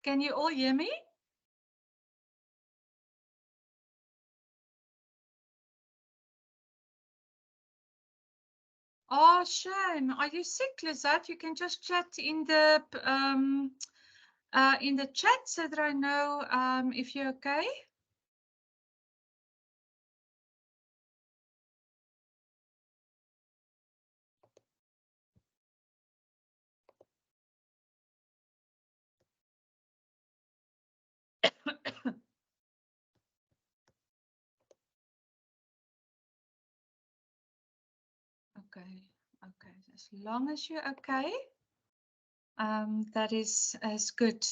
Can you all hear me? Oh, shame. Are you sick, Lizette? You can just chat in the chat so that I know if you're okay. Okay, okay. As long as you're okay, that is good.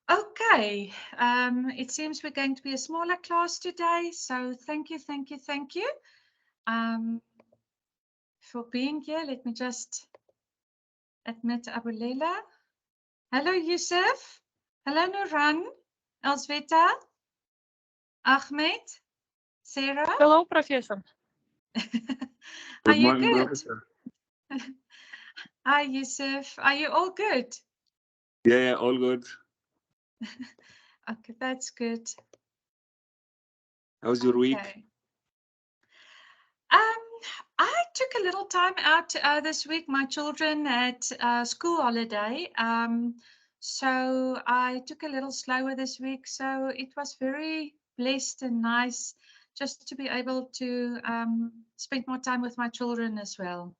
Okay, it seems we're going to be a smaller class today, so thank you, thank you, thank you for being here. Let me just admit Abulela. Hello, Yusuf. Hello, Nuran, Elzveta, Ahmed, Sarah. Hello, Professor. Are Good you morning, good? Professor. Hi, Yusuf. Are you all good? Yeah, all good. Okay, that's good. How's your week? Okay. I took a little time out this week. My children had school holiday. So I took a little slower this week. So it was very blessed and nice just to be able to spend more time with my children as well.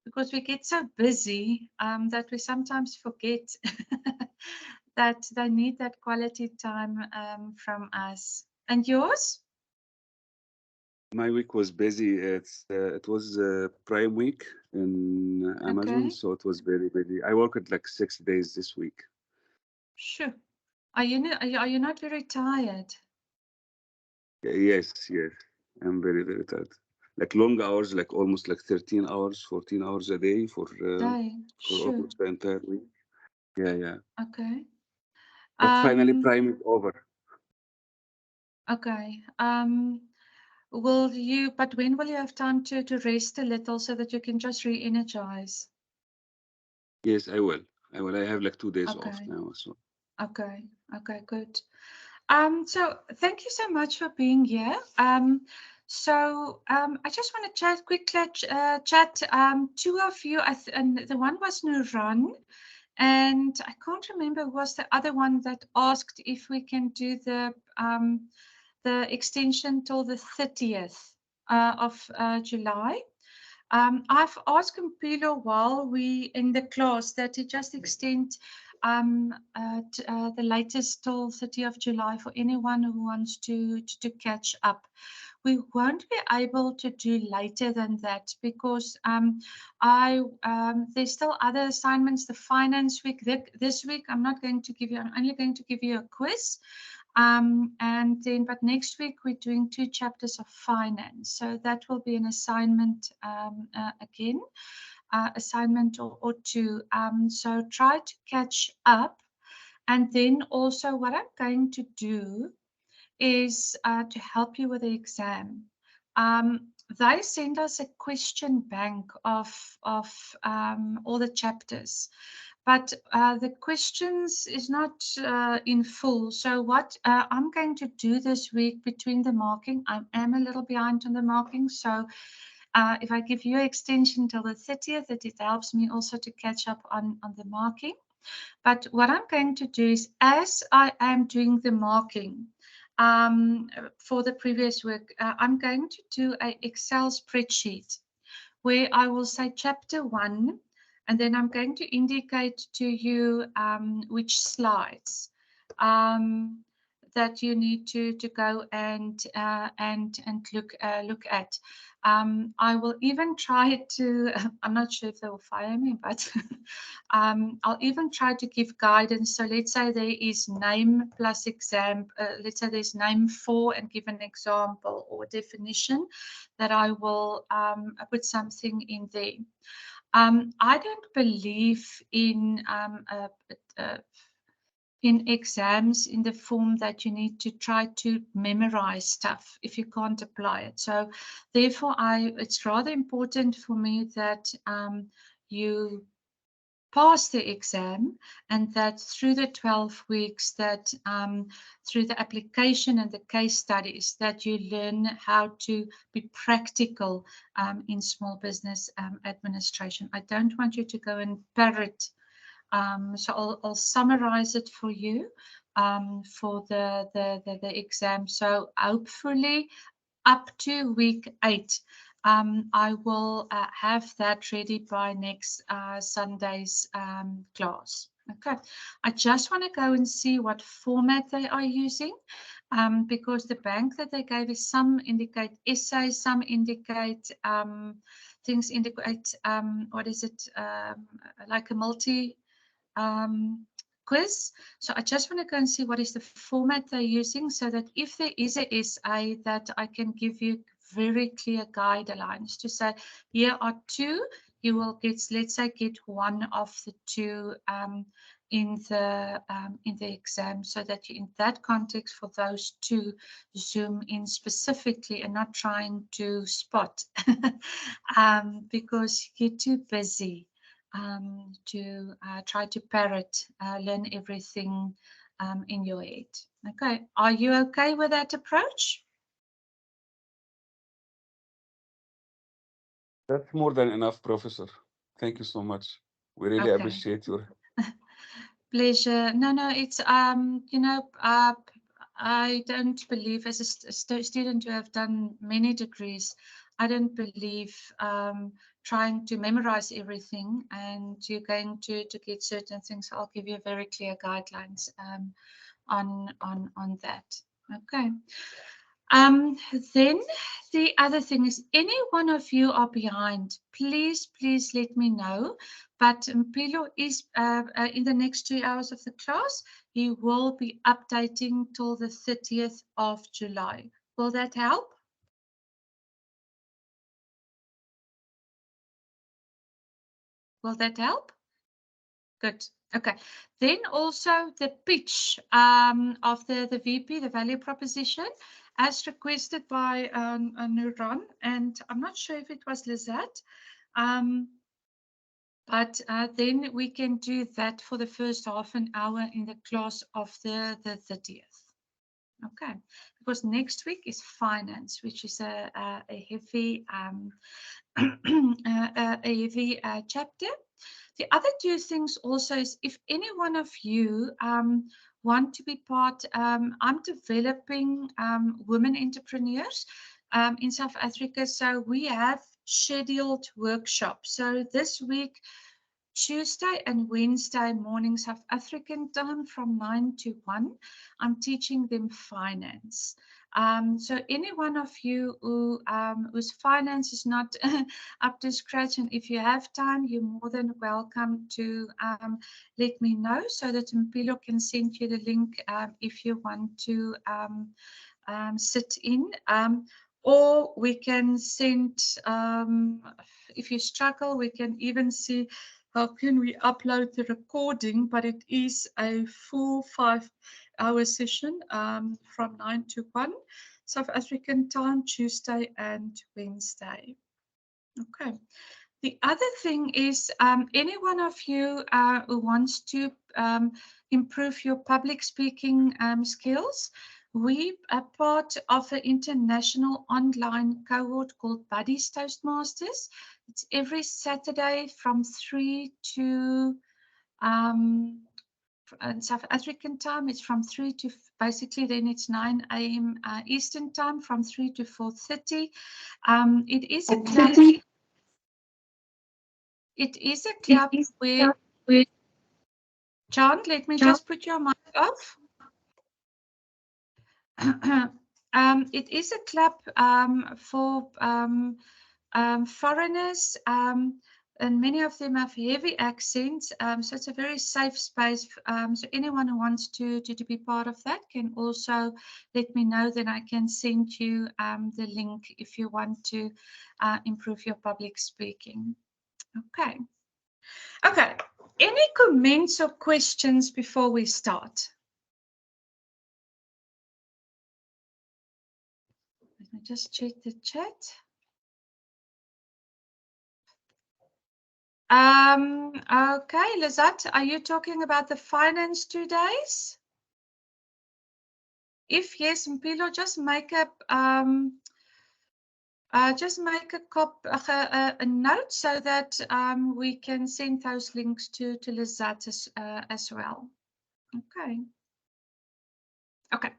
Because we get so busy that we sometimes forget that they need that quality time from us. And yours? My week was busy. It was Prime Week in Amazon, Okay. so it was very busy. I worked like 6 days this week. Sure. Are you not very tired? Yes, yes. I'm very, very tired. Like long hours, like almost like 13 hours, 14 hours a day Day. for Sure. almost the entire week. Yeah, yeah. Okay. But finally, Um, Prime is over. okay. But when will you have time to rest a little so that you can just re-energize? Yes, I will. I will. I have like 2 days off Okay. now. So Okay. Okay, good. So thank you so much for being here. I just want to chat. Two of you, and the one was Nuran, and I can't remember who was the other one that asked if we can do the extension till the 30th of July. I've asked Mpilo while we in the class that he just extend the latest till 30th of July for anyone who wants to catch up. We won't be able to do later than that because there's still other assignments. The finance week this week, I'm only going to give you a quiz. But next week we're doing 2 chapters of finance. So that will be an assignment again, assignment or two. So try to catch up. And then also what I'm going to do is to help you with the exam. They send us a question bank of all the chapters, but the questions is not in full. So what I'm going to do this week between the marking, I am a little behind on the marking, so if I give you an extension till the 30th, it helps me also to catch up on the marking. But what I'm going to do is, as I am doing the marking for the previous work, I'm going to do an Excel spreadsheet where I will say chapter 1, and then I'm going to indicate to you which slides that you need to go and look at. I will even try to. I'm not sure if they will fire me, but I'll even try to give guidance. So let's say there is name plus exam. Let's say there's name 4 and give an example or definition that I will put something in there. I don't believe in exams in the form that you need to try to memorize stuff if you can't apply it. So therefore, it's rather important for me that you pass the exam, and that through the 12 weeks that through the application and the case studies that you learn how to be practical in small business administration. I don't want you to go and parrot. So I'll summarize it for you for the exam. So hopefully up to week 8. I will have that ready by next Sunday's class. Okay, I just want to go and see what format they are using because the bank that they gave is some indicate essays, some indicate things indicate what is it like a multi quiz. So I just want to go and see what is the format they're using so that if there is a essay that I can give you very clear guidelines to say, here are 2, you will get, let's say, get 1 of the 2 in the exam, so that you, in that context, for those 2, zoom in specifically and not trying to spot because you're too busy to try to parrot, learn everything in your head. Okay, are you okay with that approach? That's more than enough, Professor. Thank you so much. We really Okay. appreciate your Pleasure. No, it's you know, I don't believe, as a student who have done many degrees, I don't believe trying to memorize everything and you're going to get certain things. I'll give you very clear guidelines on that. Okay. Then the other thing is, any one of you are behind, please let me know. But Mpilo is in the next 2 hours of the class, he will be updating till the 30th of July. Will that help? Will that help? Good. Okay. Then also the pitch of the VP, the value proposition, as requested by Nuran, and I'm not sure if it was Lizette, but then we can do that for the first half an hour in the class of the 30th. Okay, because next week is finance, which is a heavy a heavy chapter. The other 2 things also is, if any one of you want to be part, I'm developing women entrepreneurs in South Africa. So we have scheduled workshops. So this week, Tuesday and Wednesday morning South African time from 9 to 1, I'm teaching them finance. So any one of you who whose finance is not up to scratch, and if you have time, you're more than welcome to let me know so that Mpilo can send you the link if you want to sit in. Or we can send, if you struggle, we can even see how can we upload the recording, but it is a full 5-hour session from 9 to 1 South African time, Tuesday and Wednesday. Okay. The other thing is, any one of you who wants to improve your public speaking skills, we are part of an international online cohort called Buddies Toastmasters. It's every Saturday from 3 to in South African time, it's from 3 to basically then it's 9 a.m. Eastern time from 3 to 4:30. It is a club. It is a club where, John, let me just put your mic off. It is a club for foreigners, and many of them have heavy accents, so it's a very safe space. So anyone who wants to be part of that can also let me know, then I can send you the link if you want to improve your public speaking. Okay. Okay, any comments or questions before we start? Let me just check the chat. Okay, Lizette, are you talking about the finance 2 days? If yes, Mpilo, just make a a note so that we can send those links to Lizette as well. Okay. Okay.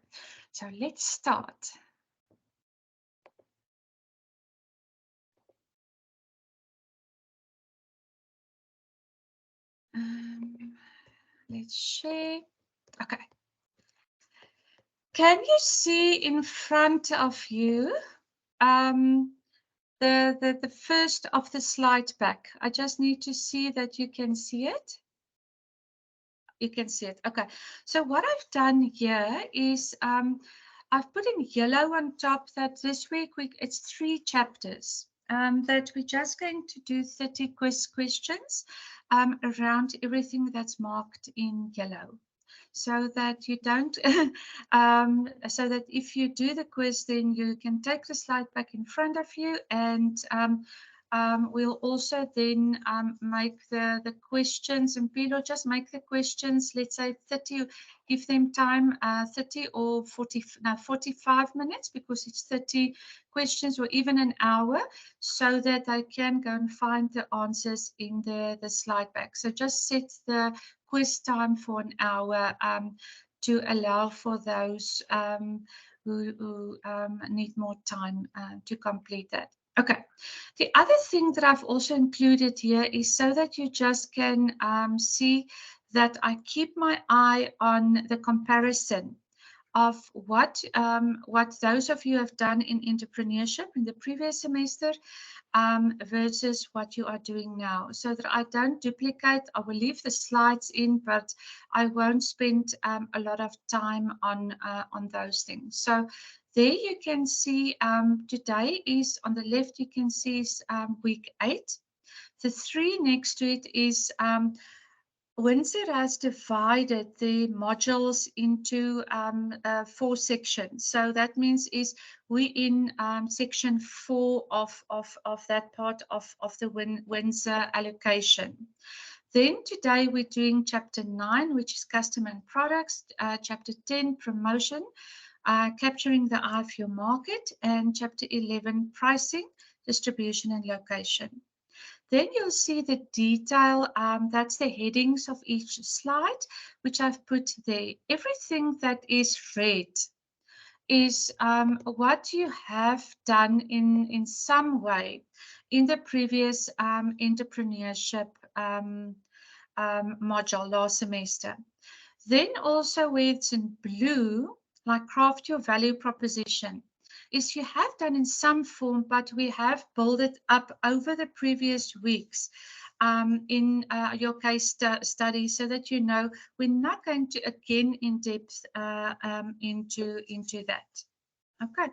So let's start. Let's share. Okay. Can you see in front of you the first of the slide back? I just need to see that you can see it. You can see it. Okay. So what I've done here is I've put in yellow on top that this week it's 3 chapters. That we're just going to do 30 questions around everything that's marked in yellow, so that you don't so that if you do the quiz, then you can take the slide back in front of you, and we'll also then make the questions, and Pilo, just make the questions, let's say 30, give them time 30 or 40, no, 45 minutes, because it's 30 questions, or even an hour, so that I can go and find the answers in the slide back. So just set the quiz time for an hour to allow for those who need more time to complete that. Okay. The other thing that I've also included here is so that you just can see that I keep my eye on the comparison of what those of you have done in entrepreneurship in the previous semester versus what you are doing now, so that I don't duplicate. I will leave the slides in, but I won't spend a lot of time on those things. So there you can see today is on the left, you can see is week 8. The 3 next to it is Windsor has divided the modules into 4 sections. So that means is we in section 4 of that part of the Windsor allocation. Then today we're doing chapter 9, which is customer and products, chapter 10, promotion, capturing the eye of your market, and chapter 11, pricing, distribution and location. Then you'll see the detail, that's the headings of each slide, which I've put there. Everything that is red is what you have done in some way in the previous entrepreneurship module last semester. Then also where it's in blue, like craft your value proposition, is you have done in some form, but we have built it up over the previous weeks in your case study, so that you know we're not going to again in depth into that. Okay,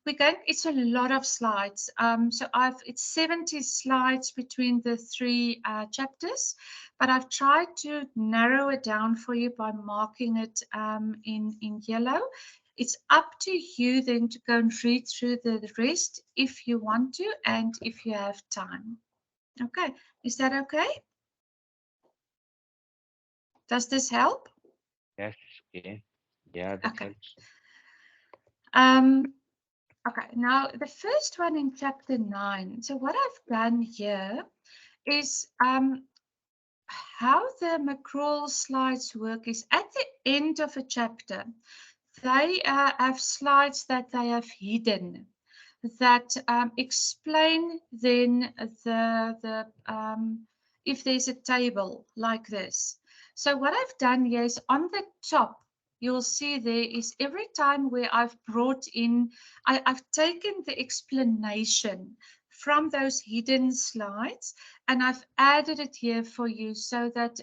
we're going. It's a lot of slides. So it's 70 slides between the 3 chapters, but I've tried to narrow it down for you by marking it in yellow. It's up to you then to go and read through the rest if you want to and if you have time. Okay, is that okay? Does this help? Yes, okay. Yeah, that Okay. helps. Okay, now the first one in chapter 9. So what I've done here is how the McCraw slides work is at the end of a chapter, they have slides that they have hidden that explain then if there's a table like this. So what I've done here is on the top, you'll see there is every time where I've brought in, I've taken the explanation from those hidden slides and I've added it here for you, so that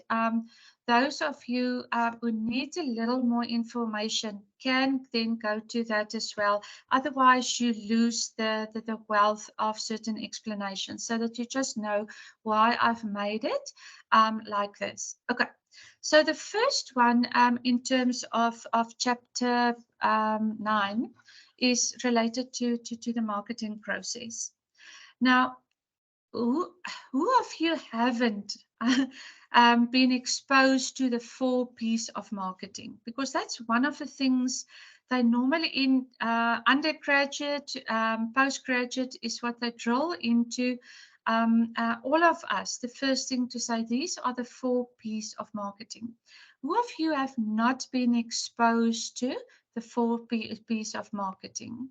those of you who need a little more information can then go to that as well. Otherwise, you lose the wealth of certain explanations, so that you just know why I've made it like this. Okay, so the first one in terms of chapter 9 is related to the marketing process. Now, who of you haven't been exposed to the 4 P's of marketing? Because that's one of the things they normally in undergraduate, postgraduate is what they drill into. All of us, the first thing to say, these are the 4 P's of marketing. Who of you have not been exposed to the 4 P's of marketing?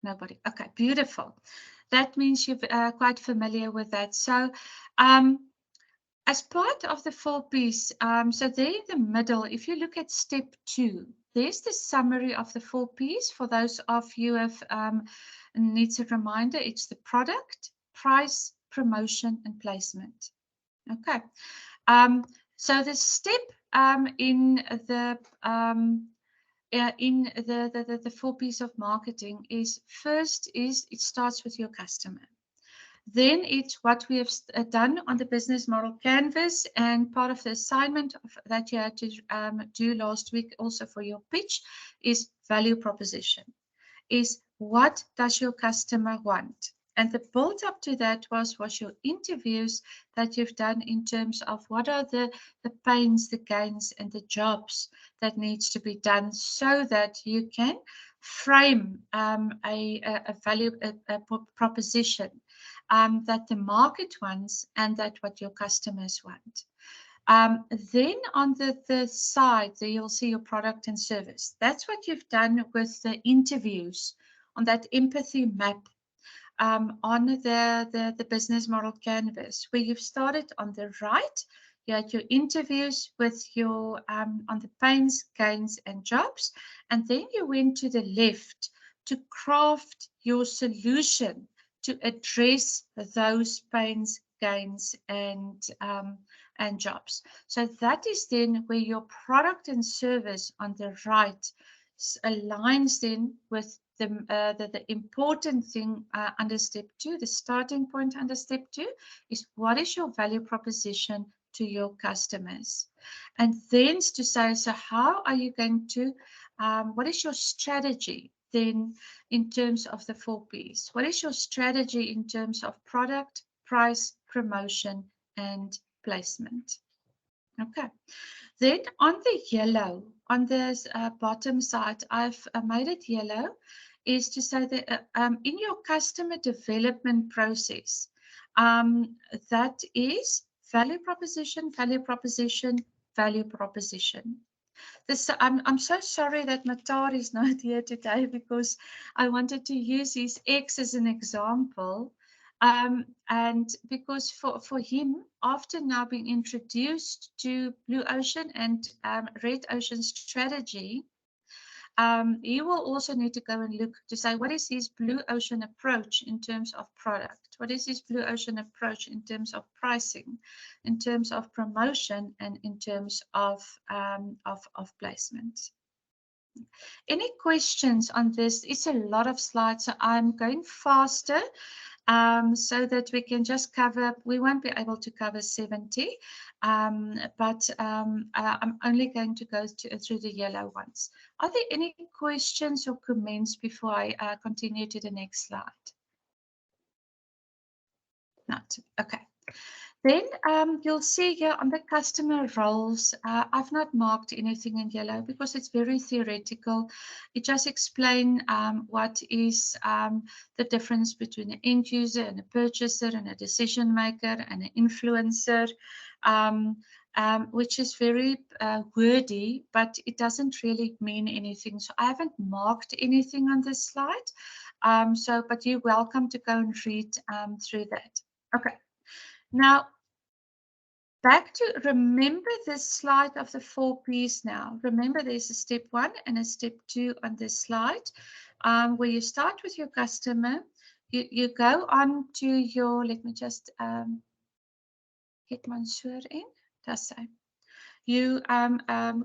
Nobody. Okay, beautiful. That means you're quite familiar with that. So as part of the 4 P's, so there in the middle, if you look at step 2, there's the summary of the 4 P's. For those of you who have needs a reminder, it's the product, price, promotion, and placement. Okay. So the step in the 4 P's of marketing is first is it starts with your customer. Then it's what we have done on the business model canvas, and part of the assignment that you had to do last week also for your pitch is value proposition. Is what does your customer want? And the build up to that was your interviews that you've done in terms of what are the pains, the gains, and the jobs that needs to be done so that you can frame a value proposition that the market wants and that what your customers want. Then on the side, there you'll see your product and service. That's what you've done with the interviews on that empathy map on the business model canvas, where you've started on the right. You had your interviews with your on the pains, gains, and jobs, and then you went to the left to craft your solution to address those pains, gains, and jobs. So that is then where your product and service on the right aligns then with the important thing under step 2. The starting point under step 2 is what is your value proposition to your customers, and then to say, so how are you going to what is your strategy then in terms of the 4 P's? What is your strategy in terms of product, price, promotion, and placement? Okay. Then on the yellow, on this bottom side, I've made it yellow, is to say that in your customer development process, that is value proposition, value proposition, value proposition. I'm so sorry that Matar is not here today, because I wanted to use his ex as an example. And because for him, after now being introduced to Blue Ocean and Red Ocean strategy, he will also need to go and look to say, what is his Blue Ocean approach in terms of product? What is his Blue Ocean approach in terms of pricing, in terms of promotion, and in terms of placement? Any questions on this? It's a lot of slides, so I'm going faster so that we can just cover, we won't be able to cover 70, but I'm only going to go through the yellow ones. Are there any questions or comments before I continue to the next slide? Not. Okay. Then you'll see here on the customer roles, I've not marked anything in yellow because it's very theoretical. It just explains what is the difference between an end user and a purchaser and a decision maker and an influencer, which is very wordy, but it doesn't really mean anything. So I haven't marked anything on this slide. But you're welcome to go and read through that. Okay. Now, back to remember this slide of the 4 P's now. Remember there's a step 1 and a step 2 on this slide, where you start with your customer. You go on to your, let me just get Mansoor in. That's it. You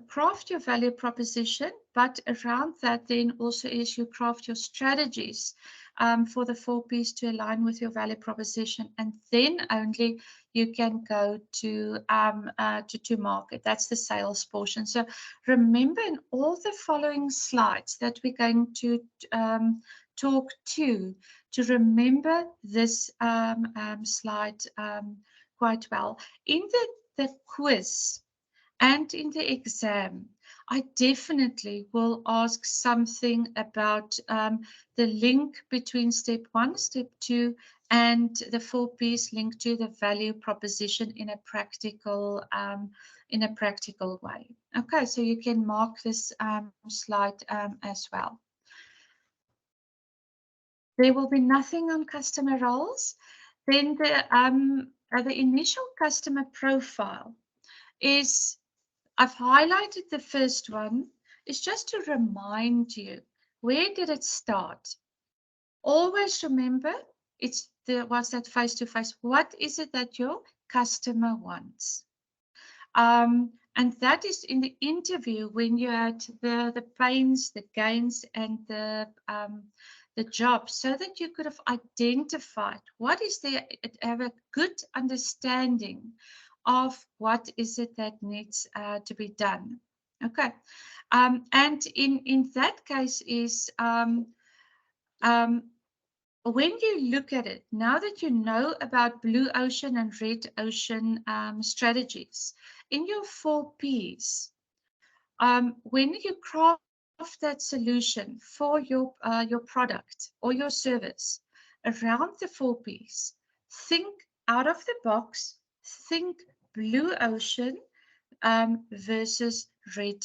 craft your value proposition, but around that then also is you craft your strategies for the 4 P's to align with your value proposition, and then only you can go to market. That's the sales portion. So remember in all the following slides that we're going to talk to remember this slide quite well. In the quiz and in the exam, I definitely will ask something about the link between step 1, step 2, and the 4 P's link to the value proposition in a practical way. Okay, so you can mark this slide as well. There will be nothing on customer roles. Then the initial customer profile is, I've highlighted the first one, is just to remind you, where did it start? Always remember, was that face-to-face. What is it that your customer wants? And that is in the interview when you had the pains, the gains, and the job, so that you could have identified what is there, have a good understanding of what is it that needs to be done. Okay, and in that case is when you look at it, now that you know about blue ocean and red ocean strategies, in your 4 Ps, when you craft that solution for your product or your service around the 4 Ps, think out of the box, think blue ocean versus red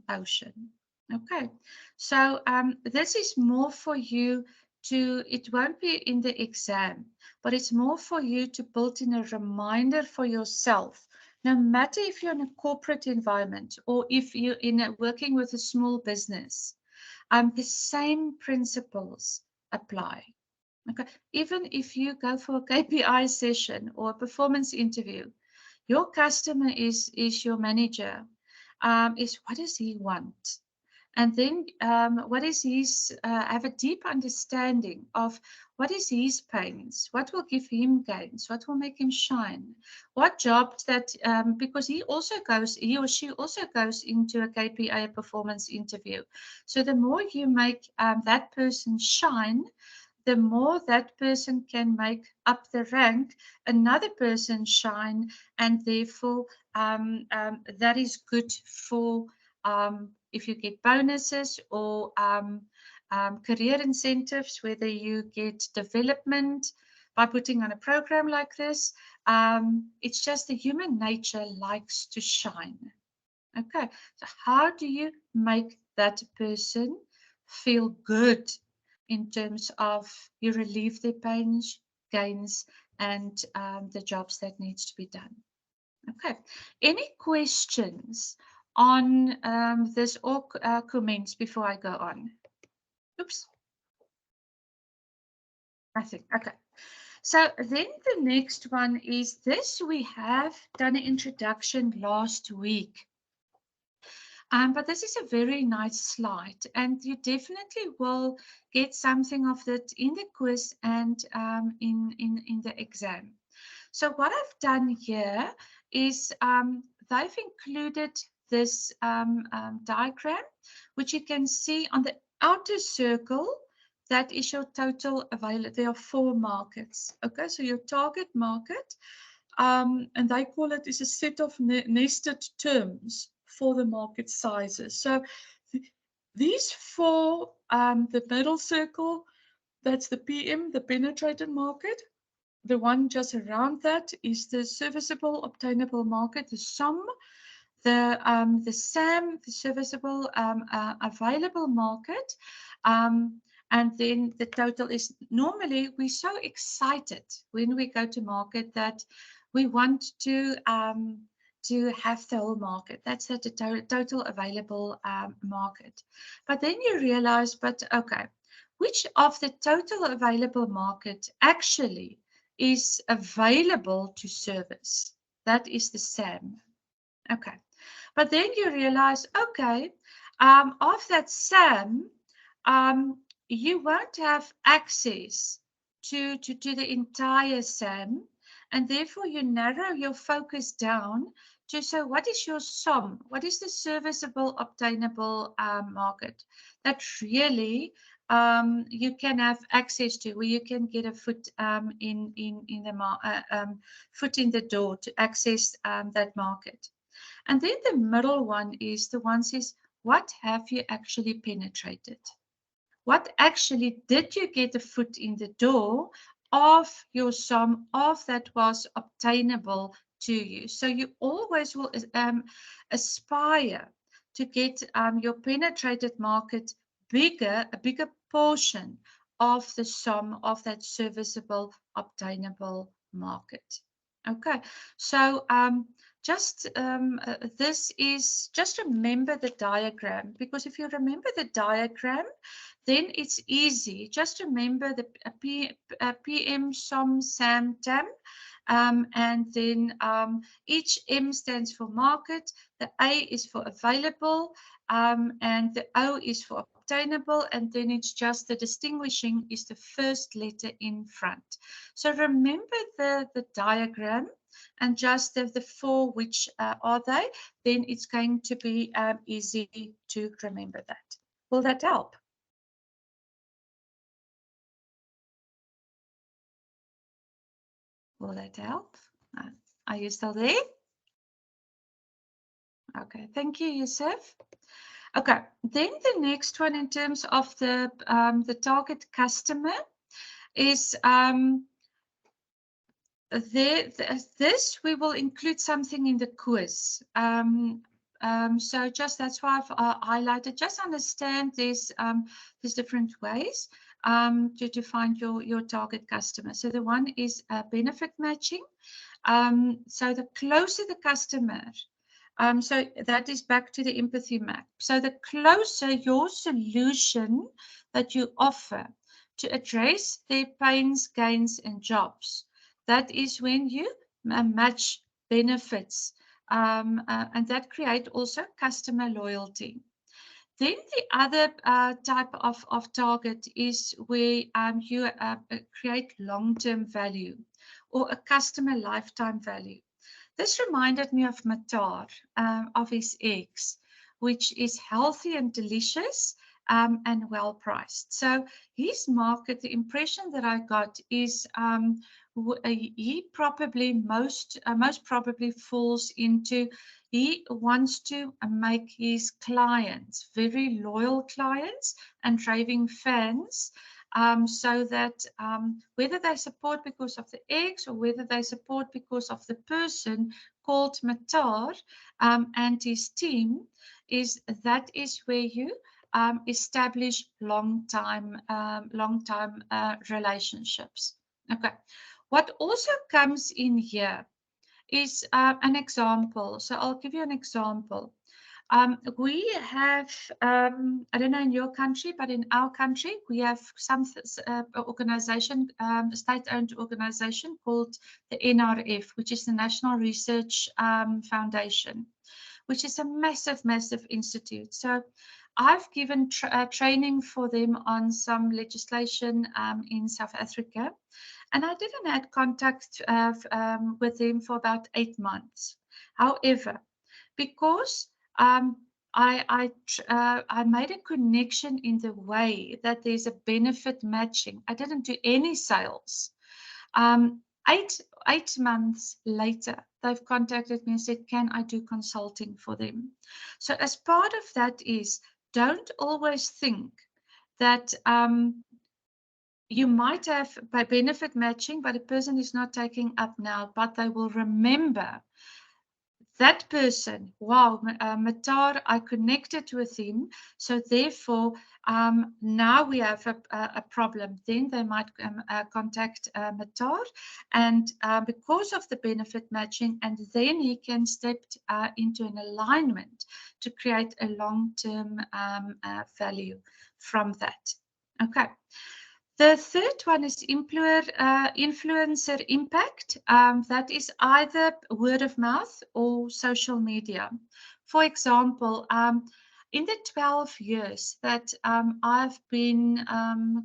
ocean. Okay, so this is more for you to, it won't be in the exam, but it's more for you to build in a reminder for yourself. No matter if you're in a corporate environment or if you're working with a small business, the same principles apply. Okay, even if you go for a KPI session or a performance interview, your customer is your manager. Is what does he want? And then what is his, have a deep understanding of what is his pains, what will give him gains, what will make him shine, what jobs that, because he or she also goes into a KPI performance interview. So the more you make that person shine, the more that person can make up the rank, another person shine, and therefore that is good for if you get bonuses or career incentives, whether you get development by putting on a program like this. It's just the human nature likes to shine. Okay, so how do you make that person feel good in terms of you relieve their pains, gains, and the jobs that needs to be done? Okay, any questions on this or comments before I go on? Oops. Nothing. Okay. So then the next one is this. We have done an introduction last week. But this is a very nice slide, and you definitely will get something of that in the quiz and in the exam. So what I've done here is they've included this diagram, which you can see on the outer circle. That is your total available. There are 4 markets. Okay, so your target market, and they call it is a set of nested terms for the market sizes. So these 4, the middle circle, that's the PM, the penetrated market. The one just around that is the serviceable obtainable market, the SOM. The SAM, the serviceable available market. And then the total is, normally we're so excited when we go to market that we want to have the whole market. That's the total available market. But then you realize, but okay, which of the total available market actually is available to service? That is the SAM. Okay, but then you realize, okay, of that SAM, you won't have access to the entire SAM, and therefore you narrow your focus down to, so what is your SOM? What is the serviceable obtainable market that really you can have access to, where you can get a foot in the foot in the door to access that market. And then the middle one is the one says, what have you actually penetrated? What actually did you get a foot in the door of your sum of that was obtainable to you? So you always will aspire to get your penetrated market a bigger portion of the sum of that serviceable, obtainable market. Okay, so this is just remember the diagram, because if you remember the diagram, then it's easy. Just remember the PM, SOM, SAM, TAM, and then each M stands for market, the A is for available, and the O is for obtainable, and then it's just the distinguishing is the first letter in front. So remember the diagram and just the four, which are they, then it's going to be easy to remember that. Will that help? Will that help? Are you still there? Okay, thank you, Yusuf. Okay, then the next one in terms of the target customer is this we will include something in the quiz. So just that's why I've highlighted. Just understand there's different ways to find your target customer. So the one is benefit matching. So the closer the customer, so that is back to the empathy map. So the closer your solution that you offer to address their pains, gains, and jobs, that is when you match benefits, and that create also customer loyalty. Then the other type of target is where you create long-term value or a customer lifetime value. This reminded me of Matar, of his eggs, which is healthy and delicious and well priced. So his market, the impression that I got is he probably most probably falls into, he wants to make his clients very loyal clients and raving fans, so that whether they support because of the eggs or whether they support because of the person called Matar and his team, is where you establish long-time relationships. Okay. What also comes in here is an example. So I'll give you an example. We have, I don't know in your country, but in our country, we have some organization, state-owned organization called the NRF, which is the National Research Foundation, which is a massive, massive institute. So I've given training for them on some legislation in South Africa. And I didn't have contact with them for about 8 months. However, because I made a connection in the way that there's a benefit matching. I didn't do any sales. 8 months later, they've contacted me and said, can I do consulting for them? So as part of that is, don't always think that you might have by benefit matching, but a person is not taking up now, but they will remember that person. Wow, Matar, I connected with him, so therefore now we have a problem. Then they might contact Matar, and because of the benefit matching, and then he can step into an alignment to create a long-term value from that. Okay. The third one is influencer impact. That is either word of mouth or social media. For example, in the 12 years that I've been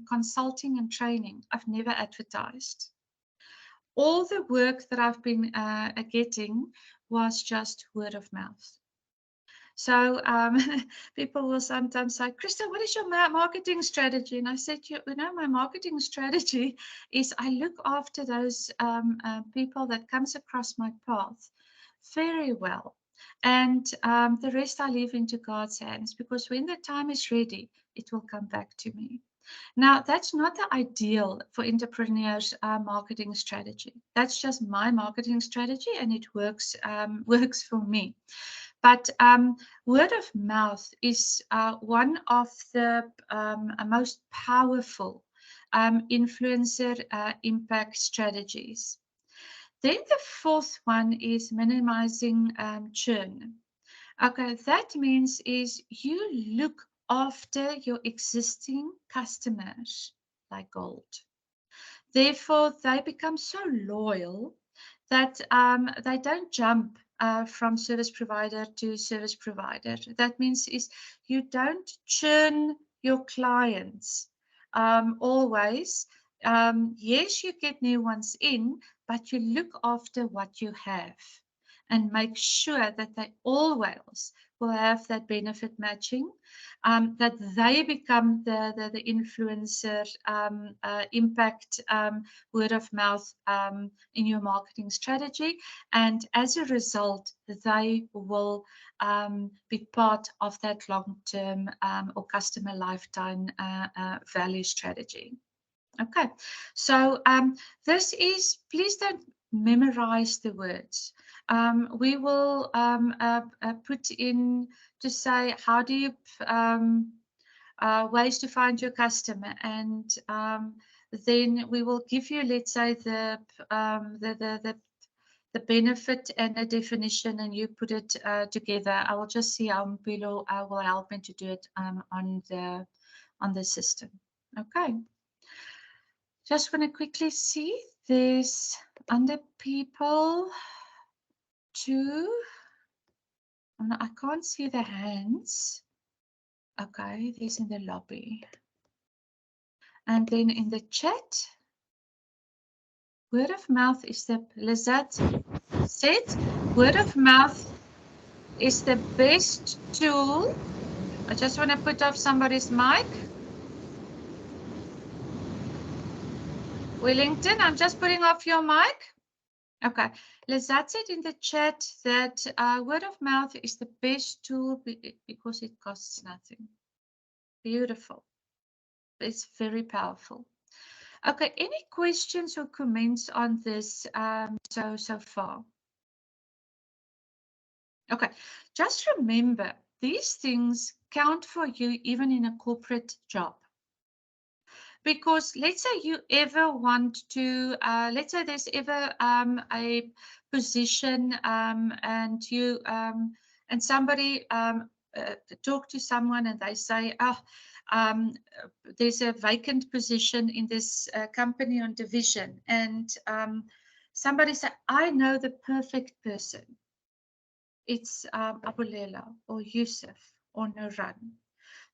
consulting and training, I've never advertised. All the work that I've been getting was just word of mouth. So people will sometimes say, Krista, what is your marketing strategy? And I said, you know, my marketing strategy is I look after those people that comes across my path very well. And the rest I leave into God's hands, because when the time is ready, it will come back to me. Now, that's not the ideal for entrepreneurs' marketing strategy. That's just my marketing strategy, and it works works for me. But word of mouth is one of the most powerful influencer impact strategies. Then the fourth one is minimizing churn. Okay, that means is you look after your existing customers like gold. Therefore, they become so loyal that they don't jump from service provider to service provider. That means is you don't churn your clients always. Yes, you get new ones in, but you look after what you have and make sure that they always will have that benefit matching, that they become the influencer impact word of mouth in your marketing strategy. And as a result, they will be part of that long-term or customer lifetime value strategy. Okay, so this is, please don't memorize the words. We will put in to say, how do you, ways to find your customer, and then we will give you, let's say, the benefit and a definition, and you put it together. I will just see how Mpilo will help me to do it on the system. Okay. Just want to quickly see, there's under people two. I can't see the hands. Okay, there's in the lobby. And then in the chat, word of mouth is the, Lizette said, word of mouth is the best tool. I just want to put off somebody's mic. Wellington, I'm just putting off your mic. Okay, Lizette said in the chat that word of mouth is the best tool because it costs nothing. Beautiful. It's very powerful. Okay, any questions or comments on this so far? Okay, just remember, these things count for you even in a corporate job. Because let's say you ever want to, let's say there's ever a position and you and somebody talk to someone and they say, oh, there's a vacant position in this company on division, and somebody said, I know the perfect person. It's Abulela or Yusuf or Nuran.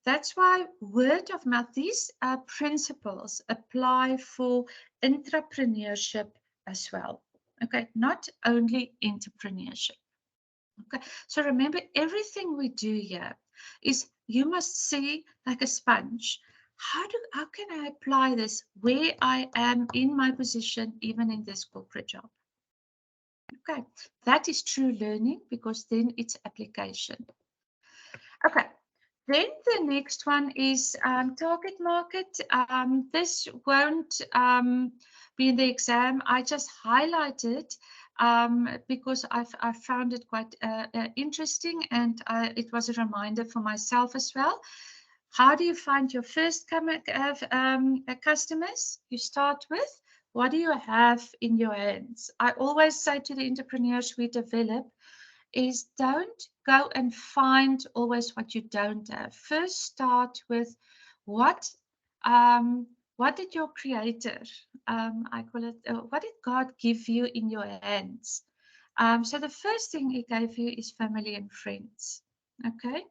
That's why word of mouth, these principles apply for entrepreneurship as well. Okay, not only entrepreneurship. Okay, so remember, everything we do here is you must see like a sponge. How can I apply this where I am in my position, even in this corporate job? Okay, that is true learning, because then it's application. Okay. Then the next one is target market. This won't be in the exam. I just highlighted because I found it quite interesting, and it was a reminder for myself as well. How do you find your first customers? You start with, what do you have in your hands? I always say to the entrepreneurs we develop is, don't go and find always what you don't have. First start with what did your creator, I call it, what did God give you in your hands? So the first thing he gave you is family and friends. Okay.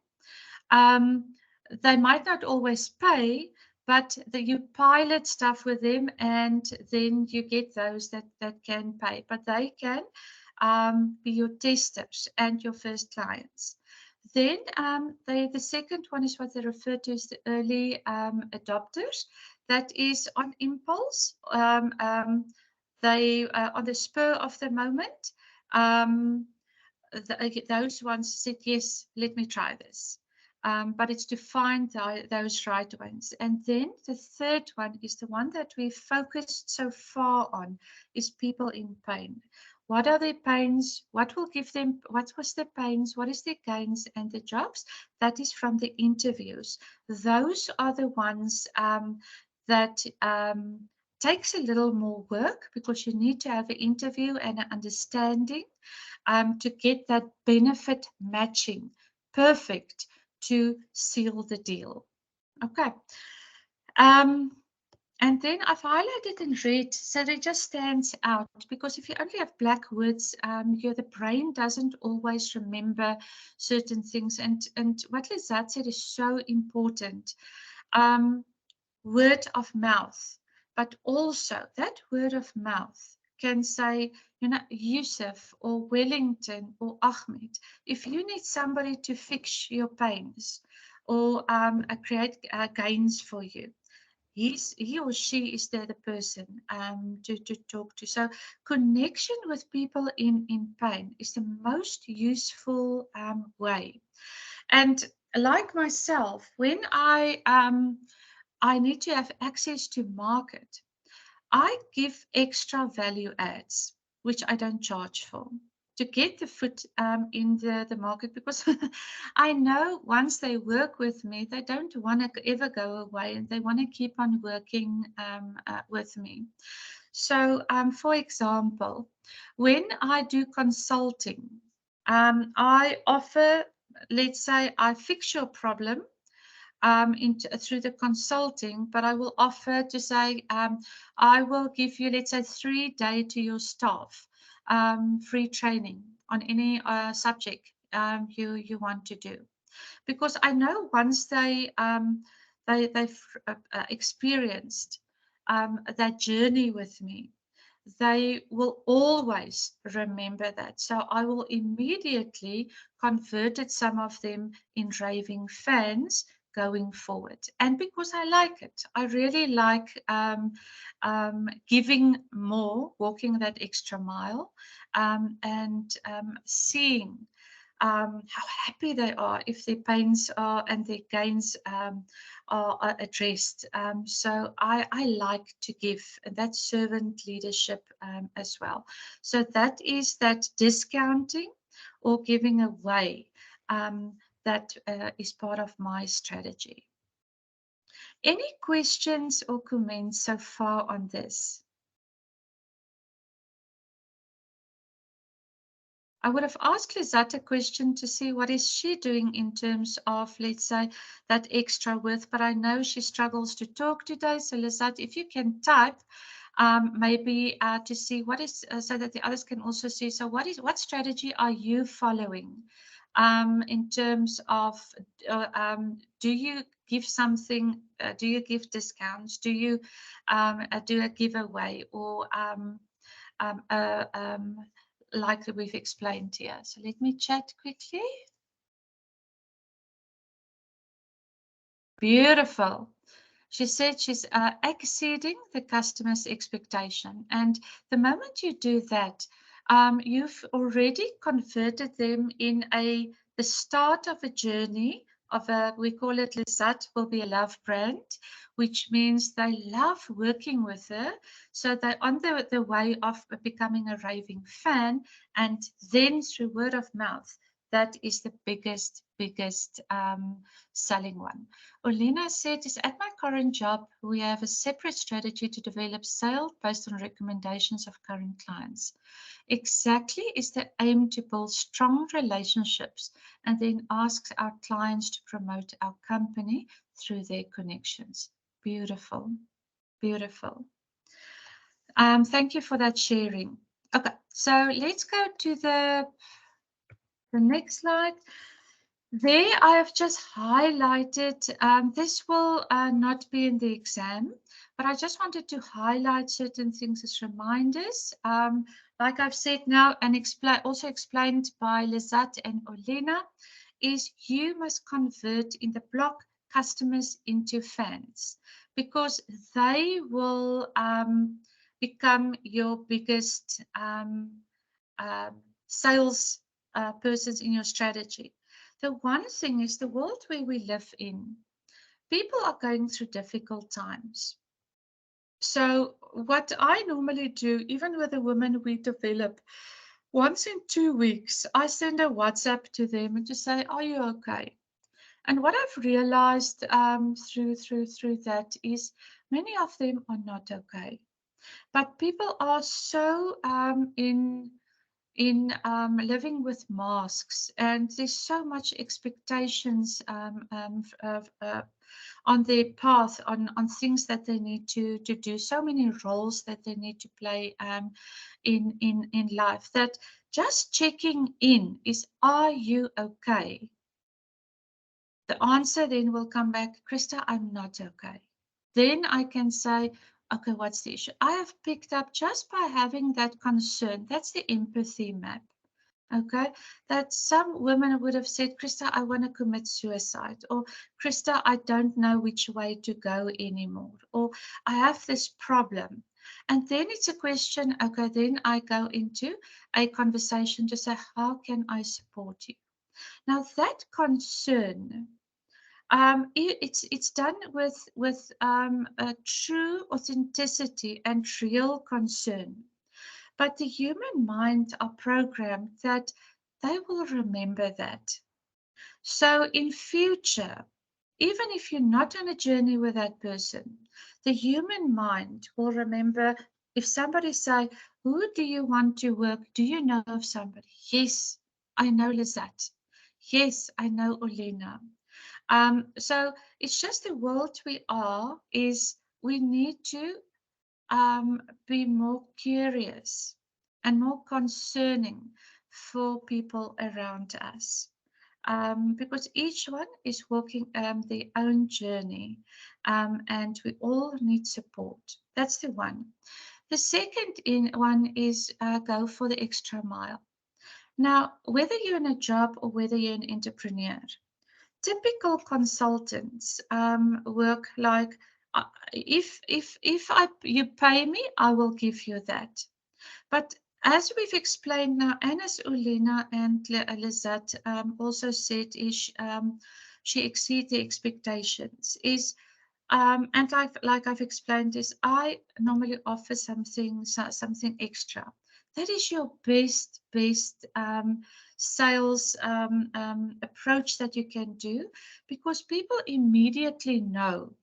They might not always pay, but you pilot stuff with them, and then you get those that can pay, but they can be your testers and your first clients. Then the second one is what they refer to as the early adopters. That is on impulse. They on the spur of the moment. Those ones said, yes, let me try this. But it's to find those right ones. And then the third one is the one that we've focused so far on, is people in pain. What are their pains? What will give them, what was their pains? What is their gains and the jobs? That is from the interviews. Those are the ones that takes a little more work, because you need to have an interview and an understanding to get that benefit matching perfect to seal the deal. Okay. And then I've highlighted in red, so it just stands out, because if you only have black words, the brain doesn't always remember certain things. And what Lizette said is so important. Word of mouth, but also that word of mouth can say, Yusuf or Wellington or Ahmed, if you need somebody to fix your pains or create gains for you, he or she is there the person to talk to. So connection with people in pain is the most useful way. And like myself, when I need to have access to market, I give extra value adds, which I don't charge for, to get the foot in the market, because I know once they work with me, they don't want to ever go away, and they want to keep on working with me. So, for example, when I do consulting, I offer, let's say I fix your problem through the consulting, but I will offer to say, I will give you, let's say, 3 days to your staff, free training on any subject you want to do, because I know once they've experienced that journey with me, they will always remember that. So I will immediately convert some of them in raving fans going forward. And because I like it, I really like giving more, walking that extra mile, and seeing how happy they are if their pains are and their gains are addressed. So I like to give, and that's servant leadership as well. So that is that discounting or giving away that is part of my strategy. Any questions or comments so far on this? I would have asked Lizette a question to see what is she doing in terms of, let's say, that extra worth, but I know she struggles to talk today. So Lizette, if you can type, maybe to see what is, so that the others can also see. So what strategy are you following in terms of, do you give something, do you give discounts, do you do a giveaway, or like we've explained here. So let me chat quickly. Beautiful. She said she's exceeding the customer's expectation. And the moment you do that, you've already converted them in the start of a journey of we call it Lizette will be a love brand, which means they love working with her. So they're on the way of becoming a raving fan, and then through word of mouth, that is the biggest selling one. Olena said, is at my current job, we have a separate strategy to develop sales based on recommendations of current clients. Exactly is the aim to build strong relationships and then ask our clients to promote our company through their connections. Beautiful, beautiful. Thank you for that sharing. Okay, so let's go to the next slide. There I have just highlighted, this will not be in the exam, but I just wanted to highlight certain things as reminders. Like I've said now and also explained by Lizette and Olena, is you must convert in the block customers into fans, because they will become your biggest sales persons in your strategy. The one thing is, the world where we live in, people are going through difficult times. So what I normally do, even with the women we develop, once in 2 weeks, I send a WhatsApp to them and just say, "Are you okay?" And what I've realized through that is many of them are not okay. But people are so in living with masks, and there's so much expectations on their path, on things that they need to do, so many roles that they need to play in life, that just checking in is, "Are you okay?" The answer then will come back, "Krista, I'm not okay." Then I can say, "Okay, what's the issue?" I have picked up, just by having that concern, that's the empathy map. Okay, that some women would have said, "Krista, I want to commit suicide," or "Krista, I don't know which way to go anymore," or "I have this problem." And then it's a question, okay, then I go into a conversation to say, "How can I support you?" Now that concern, it's done with a true authenticity and real concern. But the human mind are programmed that they will remember that. So in future, even if you're not on a journey with that person, the human mind will remember. If somebody say, "Who do you want to work? Do you know of somebody?" "Yes, I know Lizette. Yes, I know Olena." So it's just the world we are, is we need to be more curious and more concerning for people around us. Because each one is walking their own journey, and we all need support. That's the one. The second one is go for the extra mile. Now, whether you're in a job or whether you're an entrepreneur, typical consultants work like, if you pay me, I will give you that. But as we've explained now, and as Ulena and Lizette also said, is she exceeds the expectations. Is and like I've explained, is I normally offer something extra. That is your best sales approach that you can do, because people immediately know,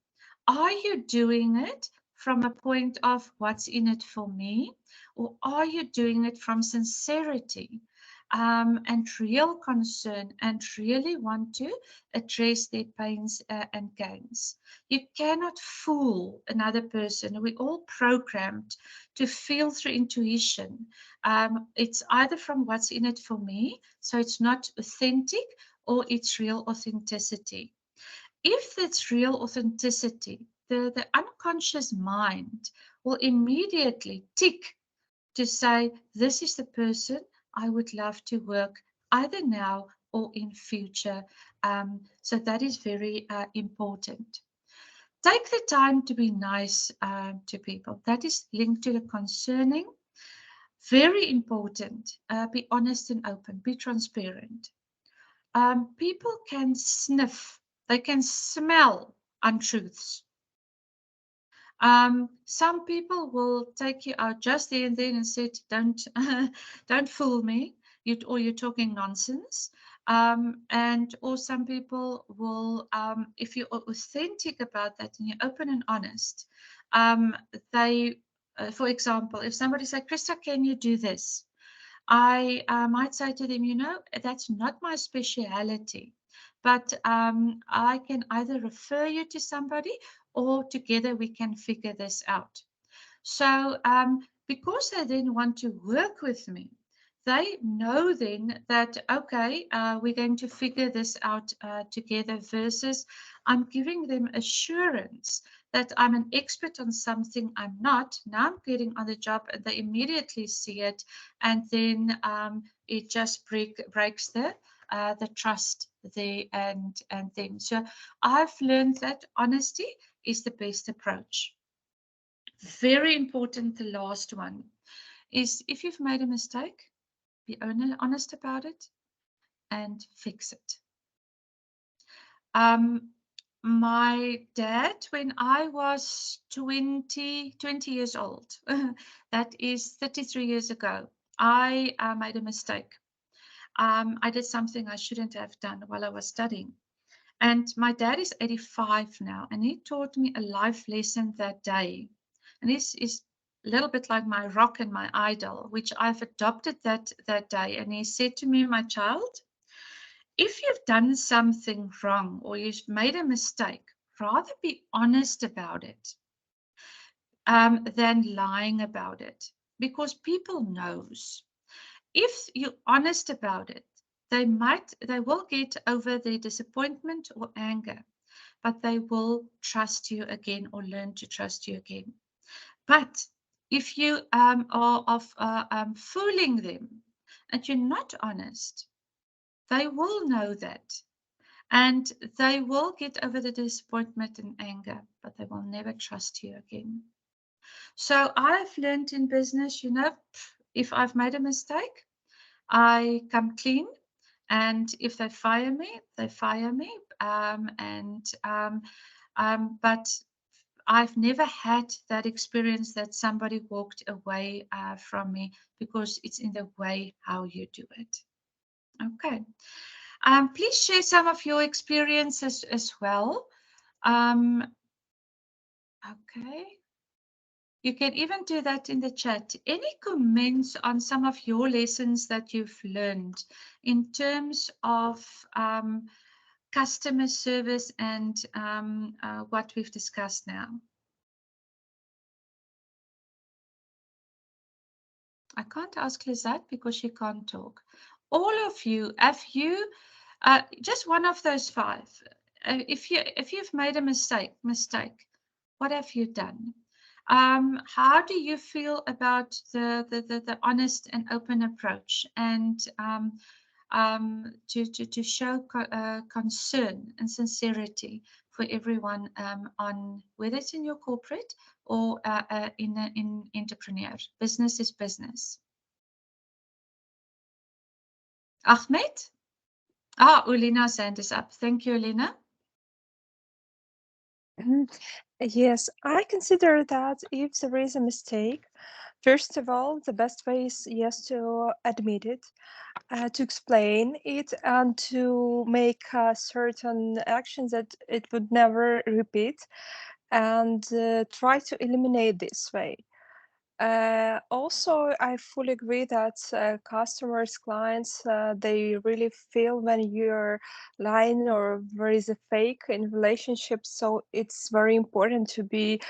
are you doing it from a point of what's in it for me, or are you doing it from sincerity and real concern, and really want to address their pains and gains? You cannot fool another person. We're all programmed to feel through intuition. It's either from what's in it for me, so it's not authentic, or it's real authenticity. If that's real authenticity, the unconscious mind will immediately tick to say, "This is the person I would love to work either now or in future." So that is very important. Take the time to be nice to people. That is linked to the concerning. Very important. Be honest and open. Be transparent. People can sniff. They can smell untruths. Some people will take you out just there and then and say, "Don't, don't fool me. You're talking nonsense." Or some people will, if you're authentic about that and you're open and honest, they, for example, if somebody says, "Krista, can you do this?" I might say to them, "That's not my speciality, but I can either refer you to somebody, or together we can figure this out." So because they then want to work with me, they know then that, okay, we're going to figure this out together, versus I'm giving them assurance that I'm an expert on something I'm not. Now I'm getting on the job and they immediately see it, and then it just breaks the trust there and them. So I've learned that honesty is the best approach. Very important, the last one is if you've made a mistake, be honest about it and fix it. My dad, when I was 20 years old, that is 33 years ago, I made a mistake. I did something I shouldn't have done while I was studying. And my dad is 85 now, and he taught me a life lesson that day. And this is a little bit like my rock and my idol, which I've adopted that day. And he said to me, my child, if you've done something wrong or you've made a mistake, rather be honest about it than lying about it, because people knows. If you're honest about it, they will get over their disappointment or anger, but they will trust you again or learn to trust you again. But if you are fooling them and you're not honest, they will know that. And they will get over the disappointment and anger, but they will never trust you again. So I've learned in business, if I've made a mistake, I come clean. And if they fire me, they fire me. But I've never had that experience that somebody walked away from me, because it's in the way how you do it. Okay. Please share some of your experiences as well. Okay. You can even do that in the chat. Any comments on some of your lessons that you've learned in terms of customer service and what we've discussed now? I can't ask Lizette because she can't talk. All of you, have you, just one of those five, if you've made a mistake, what have you done? How do you feel about the honest and open approach, and to show concern and sincerity for everyone on whether it's in your corporate or in entrepreneur. Business is business. Ahmed? Ulina's hand is up. Thank you, Ulina. Yes, I consider that if there is a mistake, first of all, the best way is yes to admit it, to explain it, and to make certain actions that it would never repeat, and try to eliminate this way. Also, I fully agree that customers, clients, they really feel when you're lying or there is a fake in relationships. So it's very important to be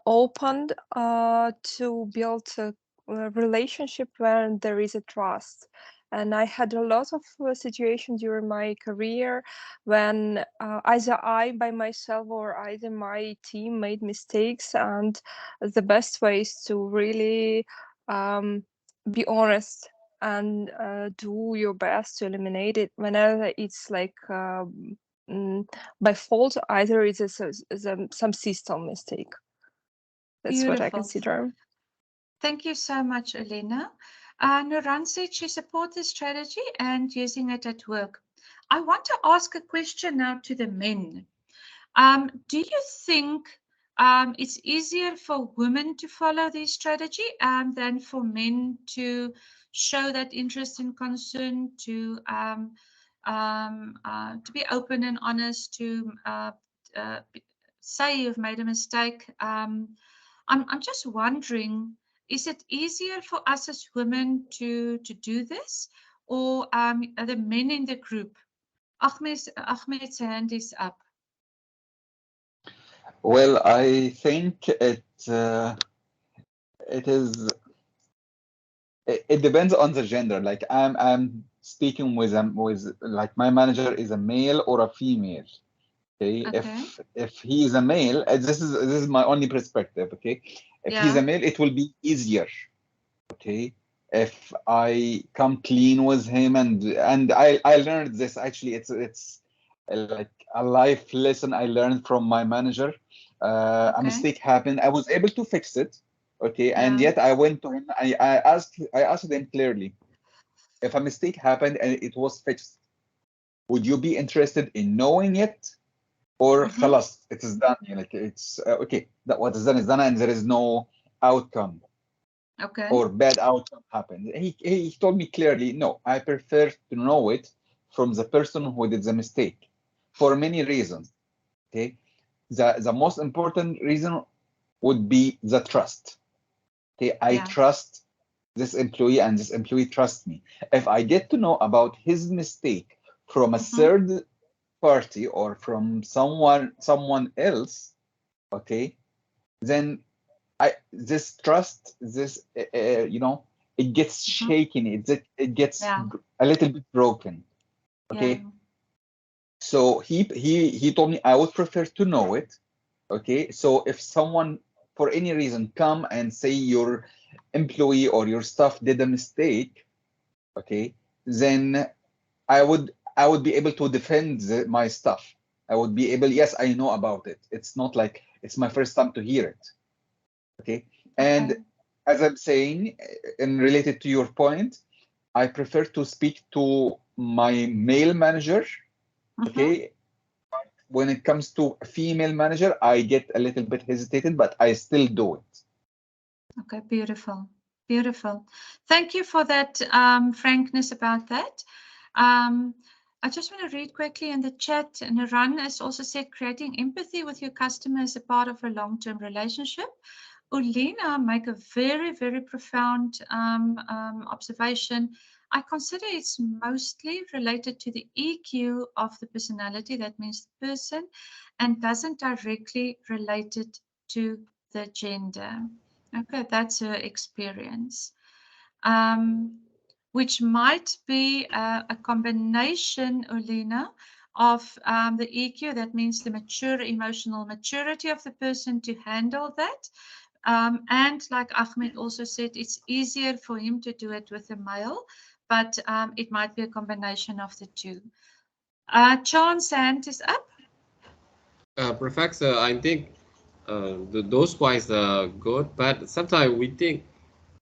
open to build a relationship when there is a trust. And I had a lot of situations during my career when either I by myself or either my team made mistakes, and the best way is to really be honest and do your best to eliminate it whenever it's like by fault, either it's some system mistake. That's Beautiful. what I consider. Thank you so much, Elena. Nuran said she supports this strategy and using it at work. I want to ask a question now to the men. Do you think it's easier for women to follow this strategy than for men to show that interest and concern, to be open and honest, to say you've made a mistake? I'm just wondering, is it easier for us as women to do this, or are the men in the group? Ahmed's hand is up. Well, I think it is. It depends on the gender. Like I'm speaking with like my manager is a male or a female. Okay, Okay. if he is a male, this is my only perspective. Okay, if he's Yeah. a male, it will be easier. Okay, if I come clean with him, and I learned this actually. It's like a life lesson I learned from my manager. A Okay. mistake happened. I was able to fix it. Okay, and Yeah. yet I went to him. I asked them clearly, if a mistake happened and it was fixed, would you be interested in knowing it, or خلاص it is done? Like it's okay, that what is done is done, and there is no outcome Okay. or bad outcome happened. He told me clearly, no, I prefer to know it from the person who did the mistake for many reasons. Okay, the most important reason would be the trust. Okay, I Yeah. trust this employee and this employee trusts me. If I get to know about his mistake from a third party or from someone else, okay, then this trust, this it gets shaken, it gets Yeah. a little bit broken. Okay, Yeah. so he told me I would prefer to know it. Okay, so if someone for any reason come and say your employee or your staff did a mistake, okay, then I would be able to defend my stuff. I would be able, yes, I know about it. It's not like it's my first time to hear it. Okay. And Okay. as I'm saying, and related to your point, I prefer to speak to my male manager. Okay. When it comes to a female manager, I get a little bit hesitated, but I still do it. Okay, beautiful. Beautiful. Thank you for that frankness about that. I just want to read quickly in the chat, and Naran has also said creating empathy with your customer is a part of a long-term relationship. Ulina make a very, very profound observation. I consider it's mostly related to the EQ of the personality, that means the person, and doesn't directly relate it to the gender. Okay, that's her experience, which might be a combination, Ulina, of the EQ, that means the mature emotional maturity of the person to handle that. And like Ahmed also said, it's easier for him to do it with a male, but it might be a combination of the two. Chan's hand is up. Professor, I think those points are good, but sometimes we think,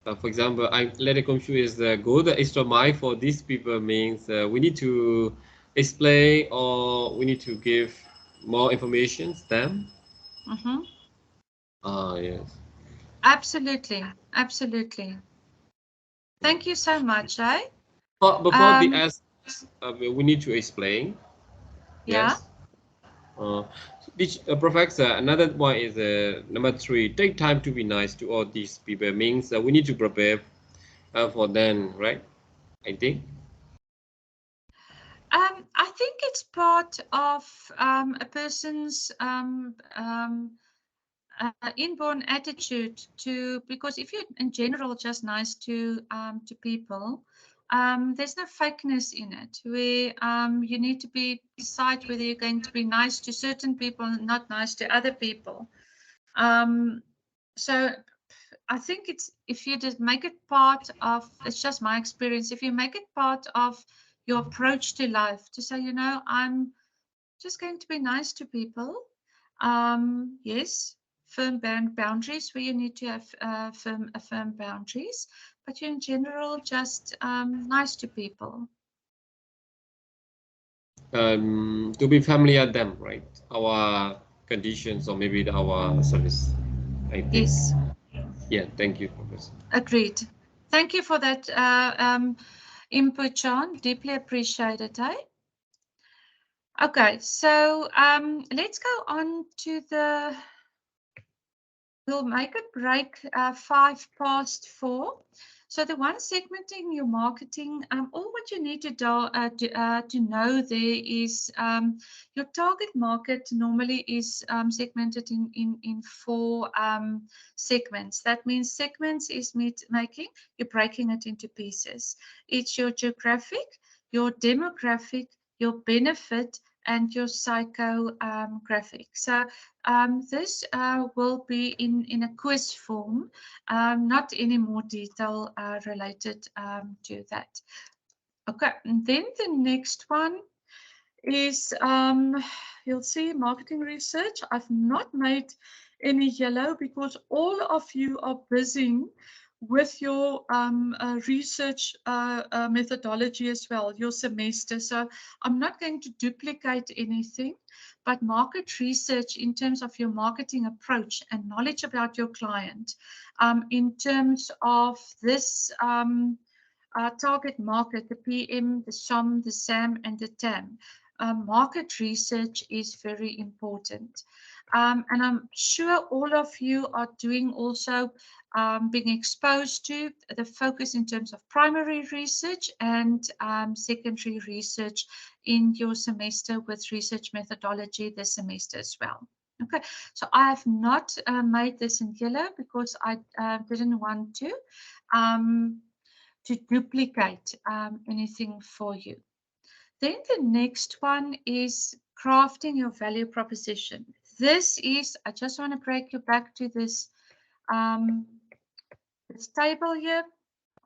for example, I'm let it confuse the go the extra mile for these people means we need to explain or we need to give more information to them. Yes. Absolutely, absolutely. Thank you so much, eh? But before the S, we need to explain. Yeah. Yes. Professor, another one is number 3. Take time to be nice to all these people means we need to prepare for them, right? I think. I think it's part of a person's inborn attitude to, because if you're in general just nice to people, there's no fakeness in it. Where you need to decide whether you're going to be nice to certain people and not nice to other people. So I think it's, if you just make it part of, it's just my experience, if you make it part of your approach to life, to say, I'm just going to be nice to people. Yes, firm boundaries where you need to have firm boundaries, but you're in general just nice to people. To be familiar them, right? Our conditions or maybe our service, I think. Yes. Yeah, thank you, Professor. Agreed. Thank you for that input, John. Deeply appreciated, eh? Okay, so let's go on to the, we'll make a break 4:05. So the one segmenting your marketing, all what you need to know there is your target market normally is segmented in 4 segments. That means segments is making, you're breaking it into pieces. It's your geographic, your demographic, your benefit, and your psychographic. So this will be in a quiz form, not any more detail related to that. Okay, and then the next one is, you'll see marketing research. I've not made any yellow because all of you are busy with your research methodology as well, your semester. So I'm not going to duplicate anything, but market research in terms of your marketing approach and knowledge about your client, in terms of this target market, the PM, the SOM, the SAM, and the TAM. Market research is very important. And I'm sure all of you are doing also being exposed to the focus in terms of primary research and secondary research in your semester with research methodology this semester as well. Okay, so I have not made this in yellow because I didn't want to duplicate anything for you. Then the next one is crafting your value proposition. This is, I just want to break you back to this, this table here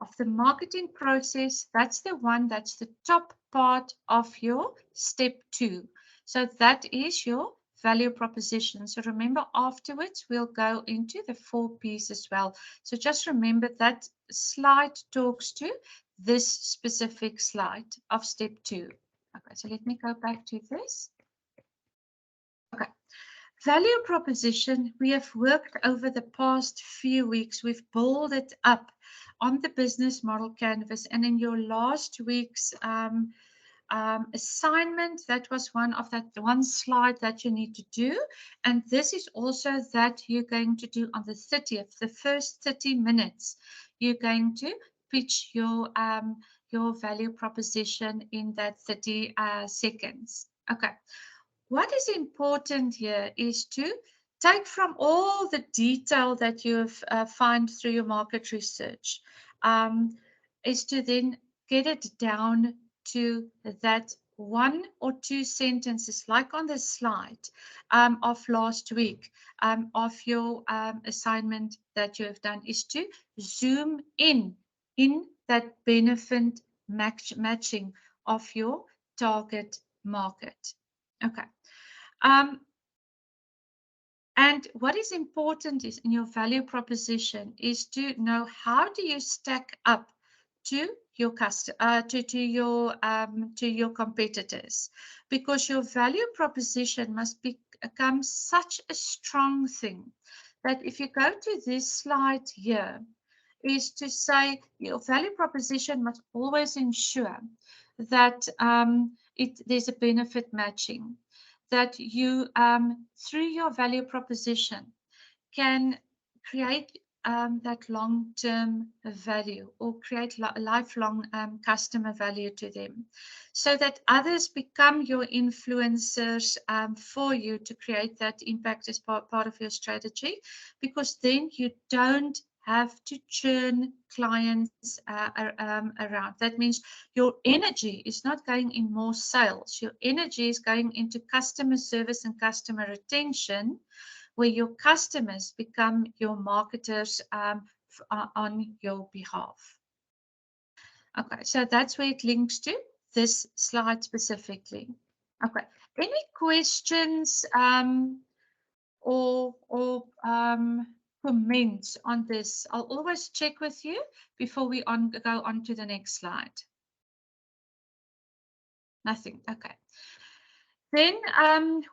of the marketing process. That's the one, that's the top part of your step 2. So that is your value proposition. So remember, afterwards we'll go into the 4 P's as well. So just remember that slide talks to this specific slide of step 2. Okay, so let me go back to this. Okay, value proposition, we have worked over the past few weeks. We've built it up on the business model canvas, and in your last week's assignment, that was one slide that you need to do, and this is also that you're going to do on the 30th, the first 30 minutes. You're going to pitch your value proposition in that 30 seconds. Okay, what is important here is to take from all the detail that you've found through your market research, is to then get it down to that 1 or 2 sentences, like on the slide of last week, of your assignment that you have done, is to zoom in that benefit matching of your target market. Okay. And what is important is in your value proposition is to know how do you stack up to your to your competitors, because your value proposition must become such a strong thing that if you go to this slide here, is to say your value proposition must always ensure that there's a benefit matching, that you through your value proposition can create that long-term value or create lifelong customer value to them, so that others become your influencers for you to create that impact as part of your strategy, because then you don't have to churn clients around. That means your energy is not going in more sales. Your energy is going into customer service and customer retention, where your customers become your marketers on your behalf. Okay, so that's where it links to this slide specifically. Okay, any questions or comments on this? I'll always check with you before we go on to the next slide. Nothing, okay. Then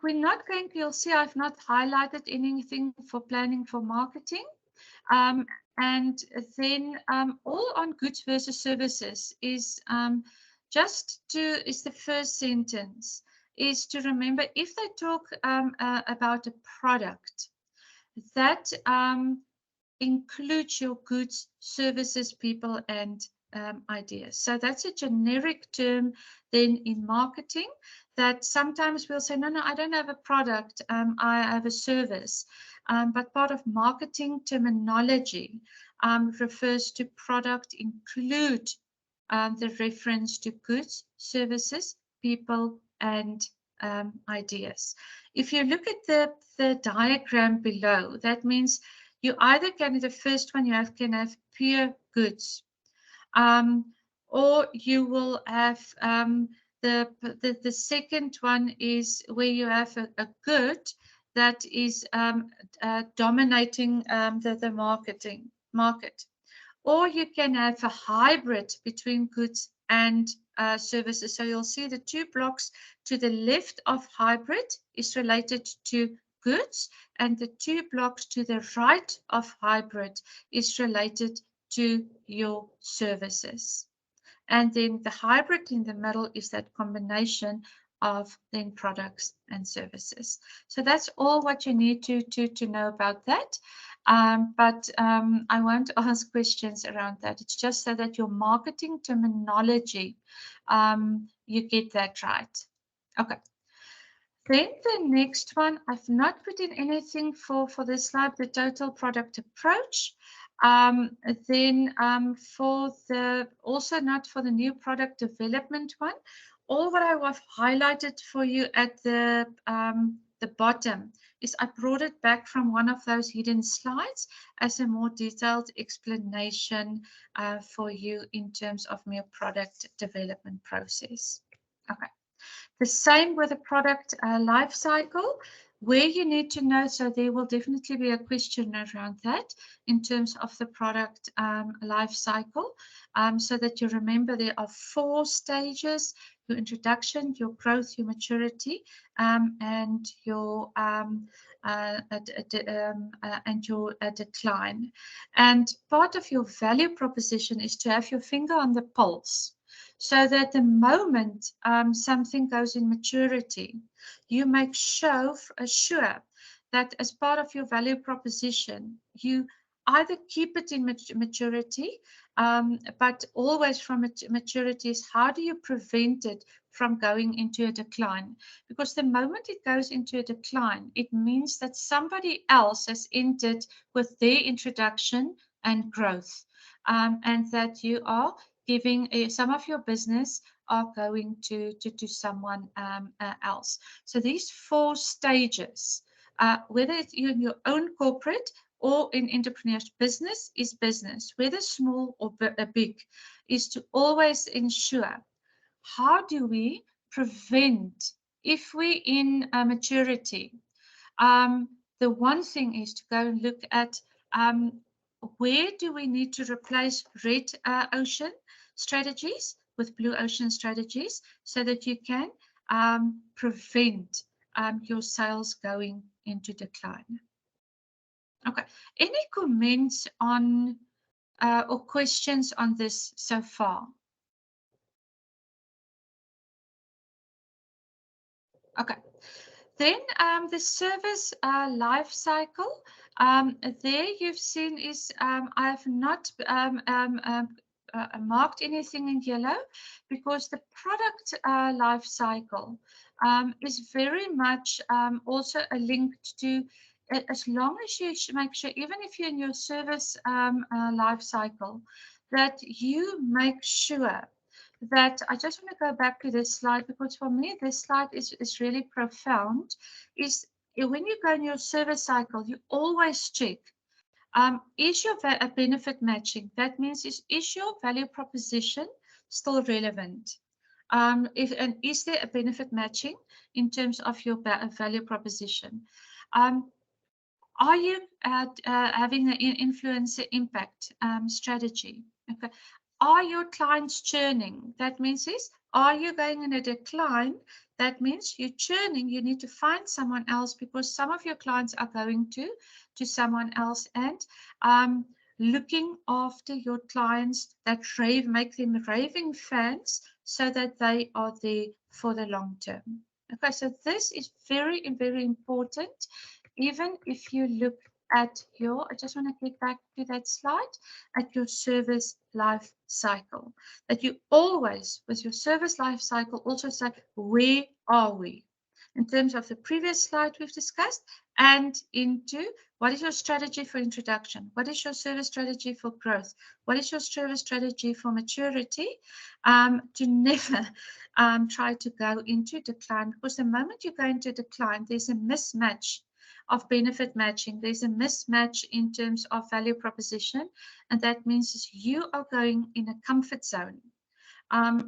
we're not going to, you'll see I've not highlighted anything for planning for marketing. And then all on goods versus services is is the first sentence, is to remember if they talk about a product, that includes your goods, services, people, and ideas. So that's a generic term then in marketing, that sometimes we'll say, no, I don't have a product, I have a service. But part of marketing terminology refers to product include the reference to goods, services, people, and ideas. If you look at the diagram below, that means you either can, the first one you can have pure goods, or you will have the second one is where you have a good that is dominating the market. Or you can have a hybrid between goods and services. So you'll see the two blocks to the left of hybrid is related to goods, and the two blocks to the right of hybrid is related to your services. And then the hybrid in the middle is that combination of then products and services. So that's all what you need to know about that. But I won't ask questions around that. It's just so that your marketing terminology, you get that right. Okay. Then the next one, I've not put in anything for this slide, the total product approach. Then for the, also not for the new product development one, all what I have highlighted for you at the bottom is I brought it back from one of those hidden slides as a more detailed explanation for you in terms of your product development process. Okay. The same with the product life cycle, where you need to know, so there will definitely be a question around that in terms of the product life cycle, so that you remember there are 4 stages: your introduction, your growth, your maturity, and your decline. And part of your value proposition is to have your finger on the pulse, so that the moment something goes in maturity, you make sure that as part of your value proposition, you either keep it in maturity, but always from maturity is how do you prevent it from going into a decline? Because the moment it goes into a decline, it means that somebody else has entered with their introduction and growth, and that you are giving some of your business are going to someone else. So these 4 stages, whether it's in your own corporate or in entrepreneurship, business is business, whether small or big, is to always ensure how do we prevent, if we're in maturity, the one thing is to go and look at where do we need to replace red ocean strategies with blue ocean strategies, so that you can prevent your sales going into decline. Okay, any comments on or questions on this so far? Okay. Then the service life cycle, there you've seen is I have not marked anything in yellow, because the product life cycle is very much also linked to, as long as you make sure, even if you're in your service life cycle, that you make sure that, I just want to go back to this slide, because for me this slide is really profound, is when you go in your service cycle, you always check, is your benefit matching? That means is your value proposition still relevant? And is there a benefit matching in terms of your value proposition? Are you having an influencer impact strategy? Okay. Are your clients churning? That means are you going in a decline? That means you're churning. You need to find someone else, because some of your clients are going to someone else, and looking after your clients that make them raving fans, so that they are there for the long term. Okay, so this is very, very important. Even if you look at your, I just want to get back to that slide, at your service life cycle, that you always, with your service life cycle, also say, where are we? In terms of the previous slide we've discussed, and into what is your strategy for introduction? What is your service strategy for growth? What is your service strategy for maturity? To never try to go into decline, because the moment you go into decline, there's a mismatch of benefit matching. There's a mismatch in terms of value proposition, and that means you are going in a comfort zone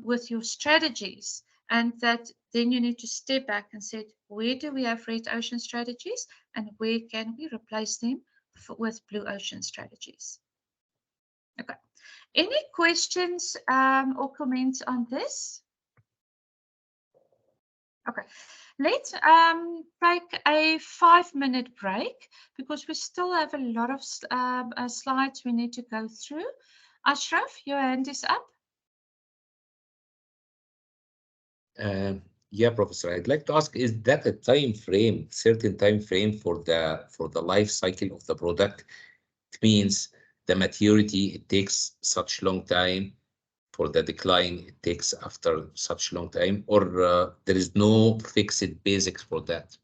with your strategies, and that then you need to step back and say, where do we have red ocean strategies and where can we replace them with blue ocean strategies? Okay. Any questions or comments on this? Okay. Let's take a 5-minute break because we still have a lot of slides we need to go through. Ashraf, your hand is up. Yeah, Professor, I'd like to ask, is that a time frame, certain time frame for the life cycle of the product? It means the maturity, it takes such long time, for the decline, it takes after such long time, or there is no fixed basics for that?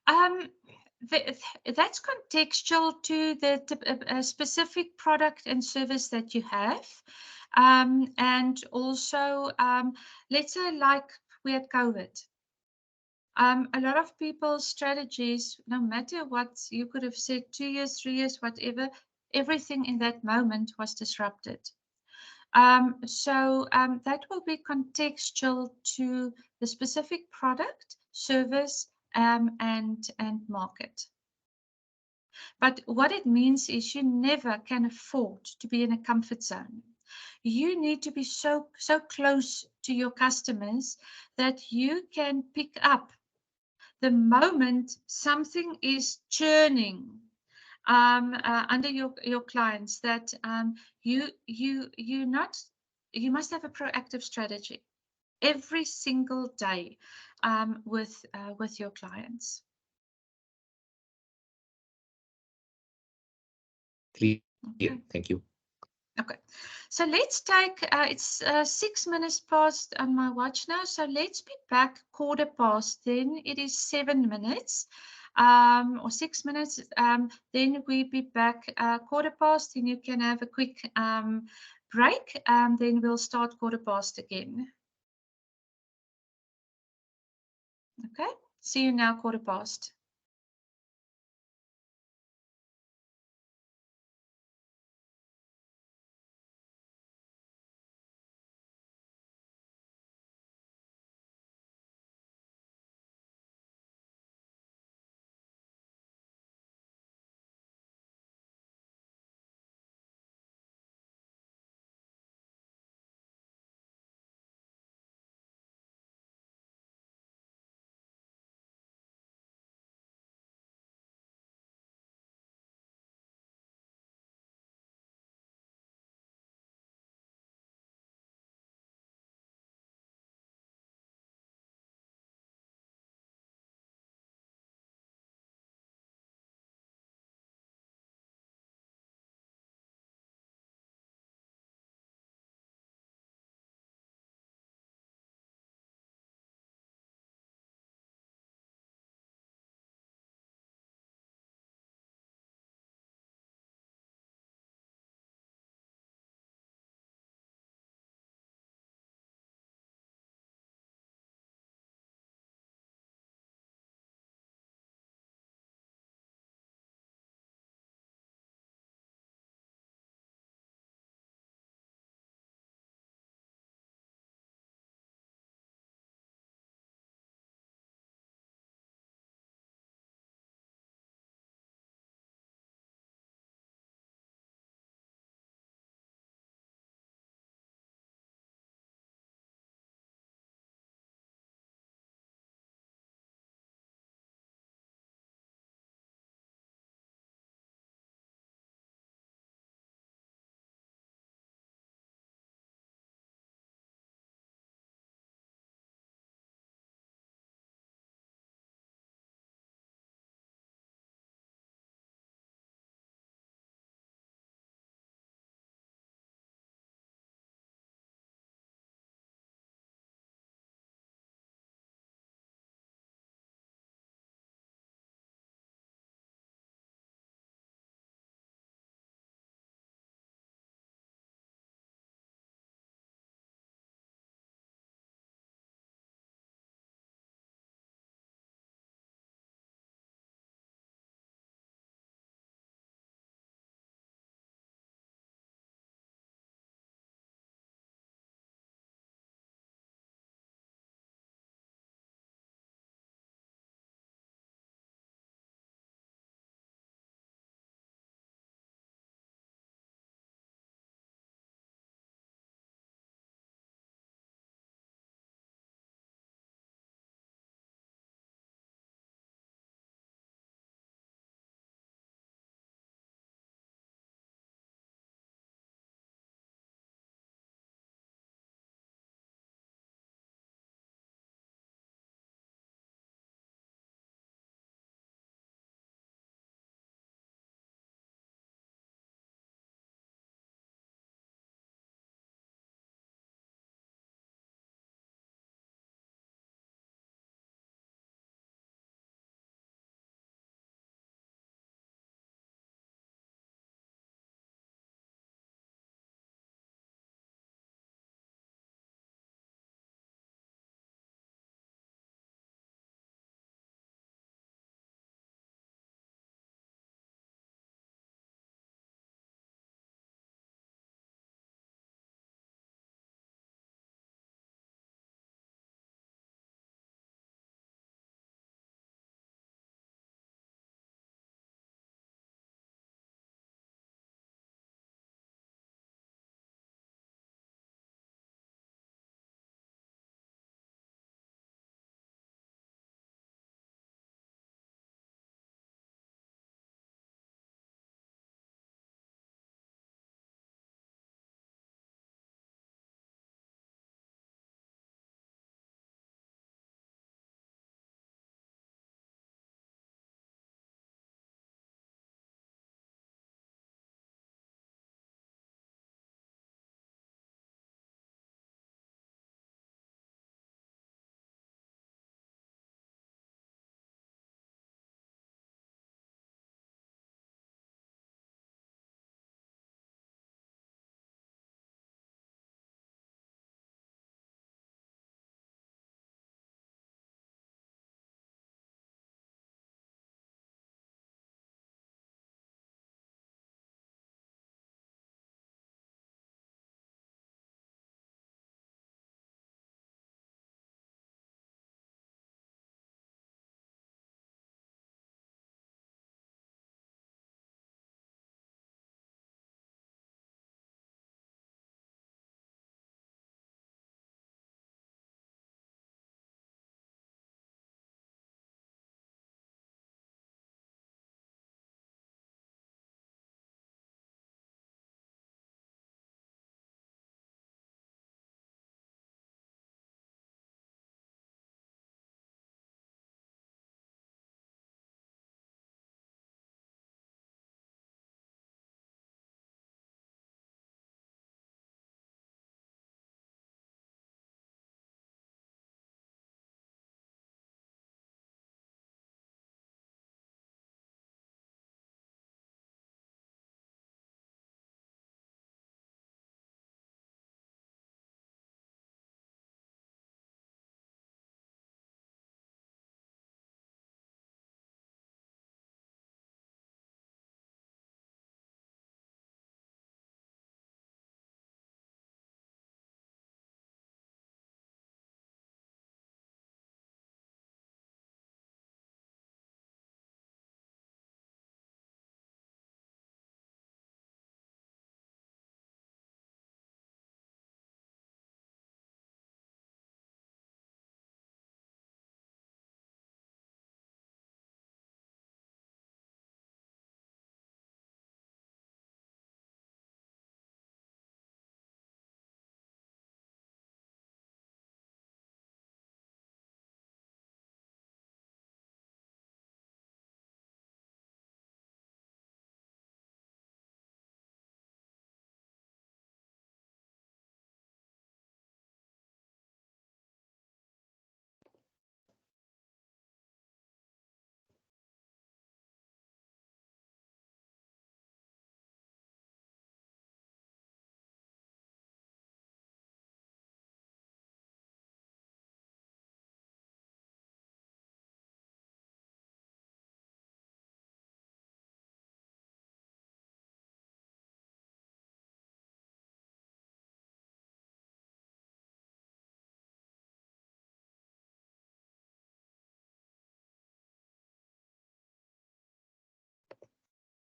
That's contextual to the specific product and service that you have. And also, let's say like we had COVID. A lot of people's strategies, no matter what you could have said, 2 years, 3 years, whatever, everything in that moment was disrupted. So that will be contextual to the specific product, service, and market. But what it means is you never can afford to be in a comfort zone. You need to be so close to your customers that you can pick up the moment something is churning under your clients, that you must have a proactive strategy every single day with your clients. Clear. Okay. Thank you. Okay, so let's take, it's 6 minutes past on my watch now, so let's be back 1/4 then it is 7 minutes, or 6 minutes, then we be back 1/4, then you can have a quick break, then we'll start 1/4 again. Okay, see you now 1/4.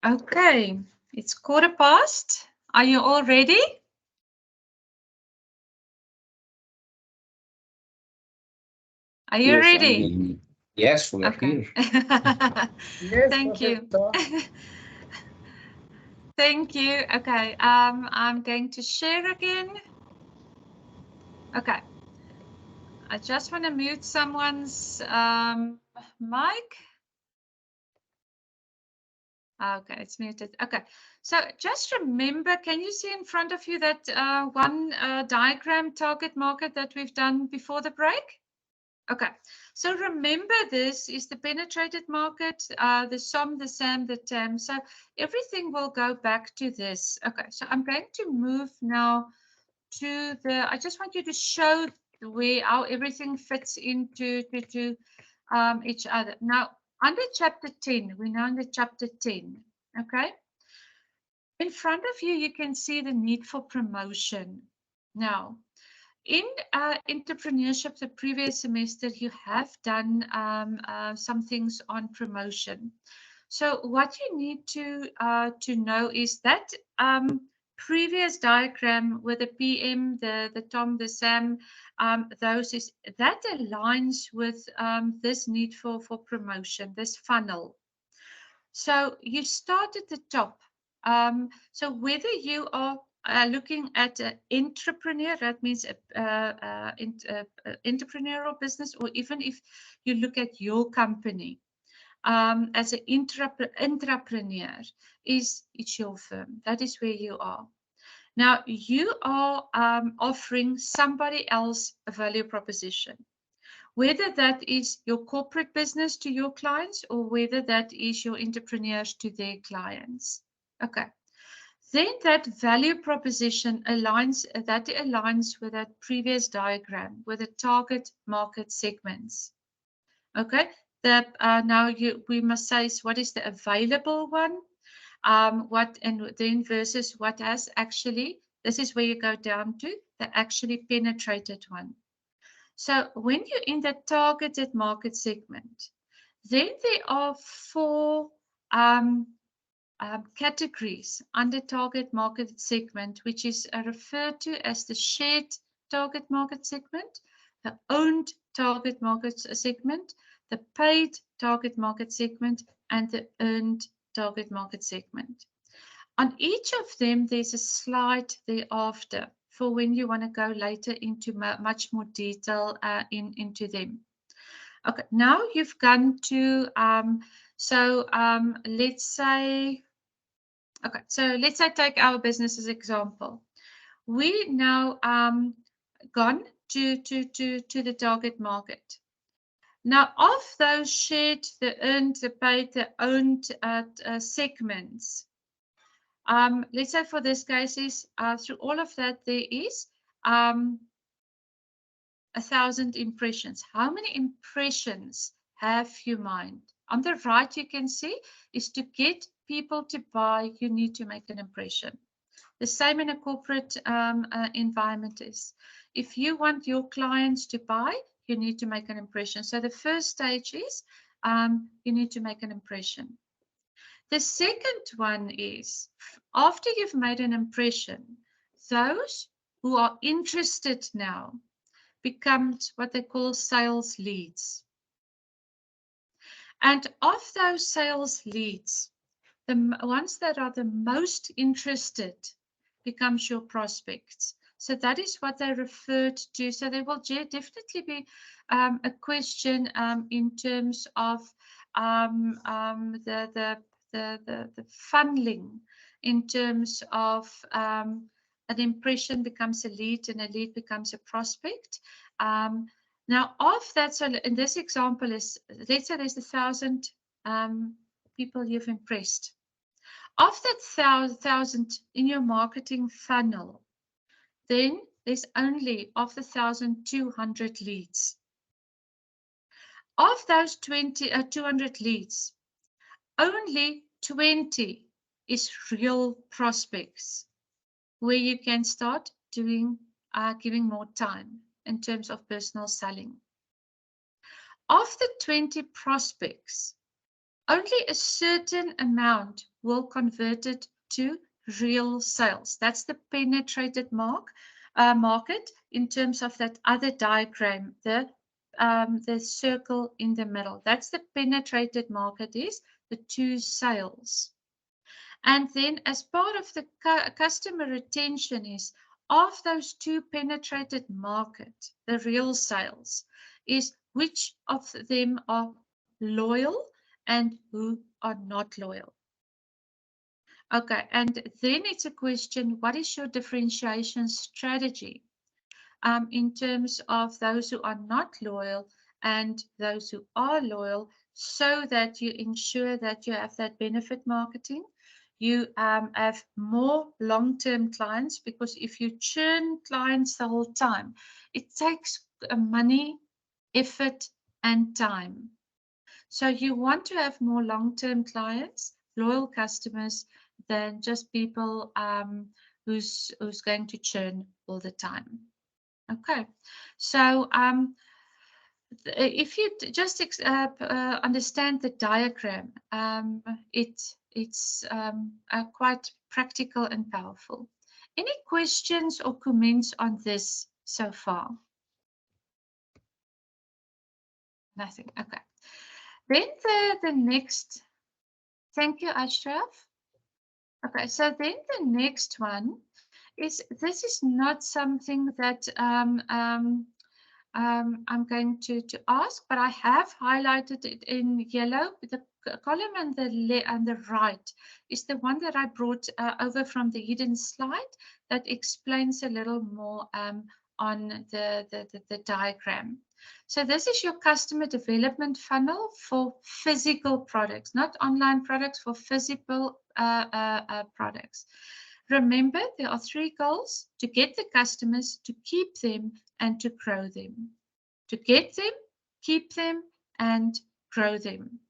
Okay, it's 1:15. Are you all ready? Are you Yes, I'm ready? ready. Yes, we are Okay. here. Yes, Thank you. Professor. Thank you. Okay, I'm going to share again. Okay. I just want to mute someone's mic. Okay, it's muted. Okay, so just remember, can you see in front of you that one diagram target market that we've done before the break? Okay, so remember this is the penetrated market, the SOM, the SAM, the TAM. So everything will go back to this. Okay, so I'm going to move now to the, I just want you to show how everything fits into each other. Now, under chapter 10, we're now in chapter 10, okay? In front of you, you can see the need for promotion. Now, in entrepreneurship, the previous semester, you have done some things on promotion. So what you need to know is that previous diagram with the PM, the TOM, the SAM, that aligns with this need for promotion, this funnel. So you start at the top. So whether you are looking at an entrepreneur, that means entrepreneurial business, or even if you look at your company as an entrepreneur, it's your firm. That is where you are. Now you are offering somebody else a value proposition. Whether that is your corporate business to your clients or whether that is your entrepreneurs to their clients. Okay. Then that value proposition aligns with that previous diagram with the target market segments. Okay. Now we must say what is the available one, what and then versus what has actually. This is where you go down to the actually penetrated one. So when you're in the targeted market segment, then there are four categories under target market segment, which is referred to as the shared target market segment, the owned target market segment, the paid target market segment, and the earned target market segment. On each of them, there's a slide thereafter for when you want to go later into much more detail into them. Okay, now you've gone to, let's say, okay, so let's say take our business as example. We now gone to the target market. Now, of those shared, the earned, the paid, the owned segments, let's say for this case is through all of that there is 1,000 impressions. How many impressions have you mind? On the right you can see is to get people to buy, you need to make an impression. The same in a corporate environment is. If you want your clients to buy, you need to make an impression. So the first stage is you need to make an impression. The second one is, after you've made an impression, those who are interested now becomes what they call sales leads. And of those sales leads, the ones that are the most interested becomes your prospects. So that is what they referred to. So there will definitely be a question in terms of the funneling, in terms of an impression becomes a lead and a lead becomes a prospect. Now, of that, so in this example is, let's say there's 1,000 people you've impressed. Of that 1,000 in your marketing funnel, then there's only of the 1,200 leads. Of those 200 leads, only 20 is real prospects where you can start doing giving more time in terms of personal selling. Of the 20 prospects, Only a certain amount will convert it to real sales. That's the penetrated market in terms of that other diagram, the circle in the middle. That's the penetrated market, is the 2 sales. And then as part of the customer retention is of those 2 penetrated market, the real sales, is which of them are loyal and who are not loyal. Okay, and then it's a question, what is your differentiation strategy in terms of those who are not loyal and those who are loyal, so that you ensure that you have that benefit marketing, you have more long-term clients, because if you churn clients the whole time, it takes money, effort, and time. So you want to have more long-term clients, loyal customers, than just people who's going to churn all the time. Okay, so if you just understand the diagram, it's quite practical and powerful. Any questions or comments on this so far? Nothing. Okay. Then the next. Thank you, Ashraf. Okay, so then the next one is, this is not something that I'm going to ask, but I have highlighted it in yellow. The column on the right is the one that I brought over from the hidden slide that explains a little more on the diagram. So this is your customer development funnel for physical products, not online products, for physical products. Remember, there are 3 goals: to get the customers, to keep them, and to grow them. To get them, keep them, and grow them.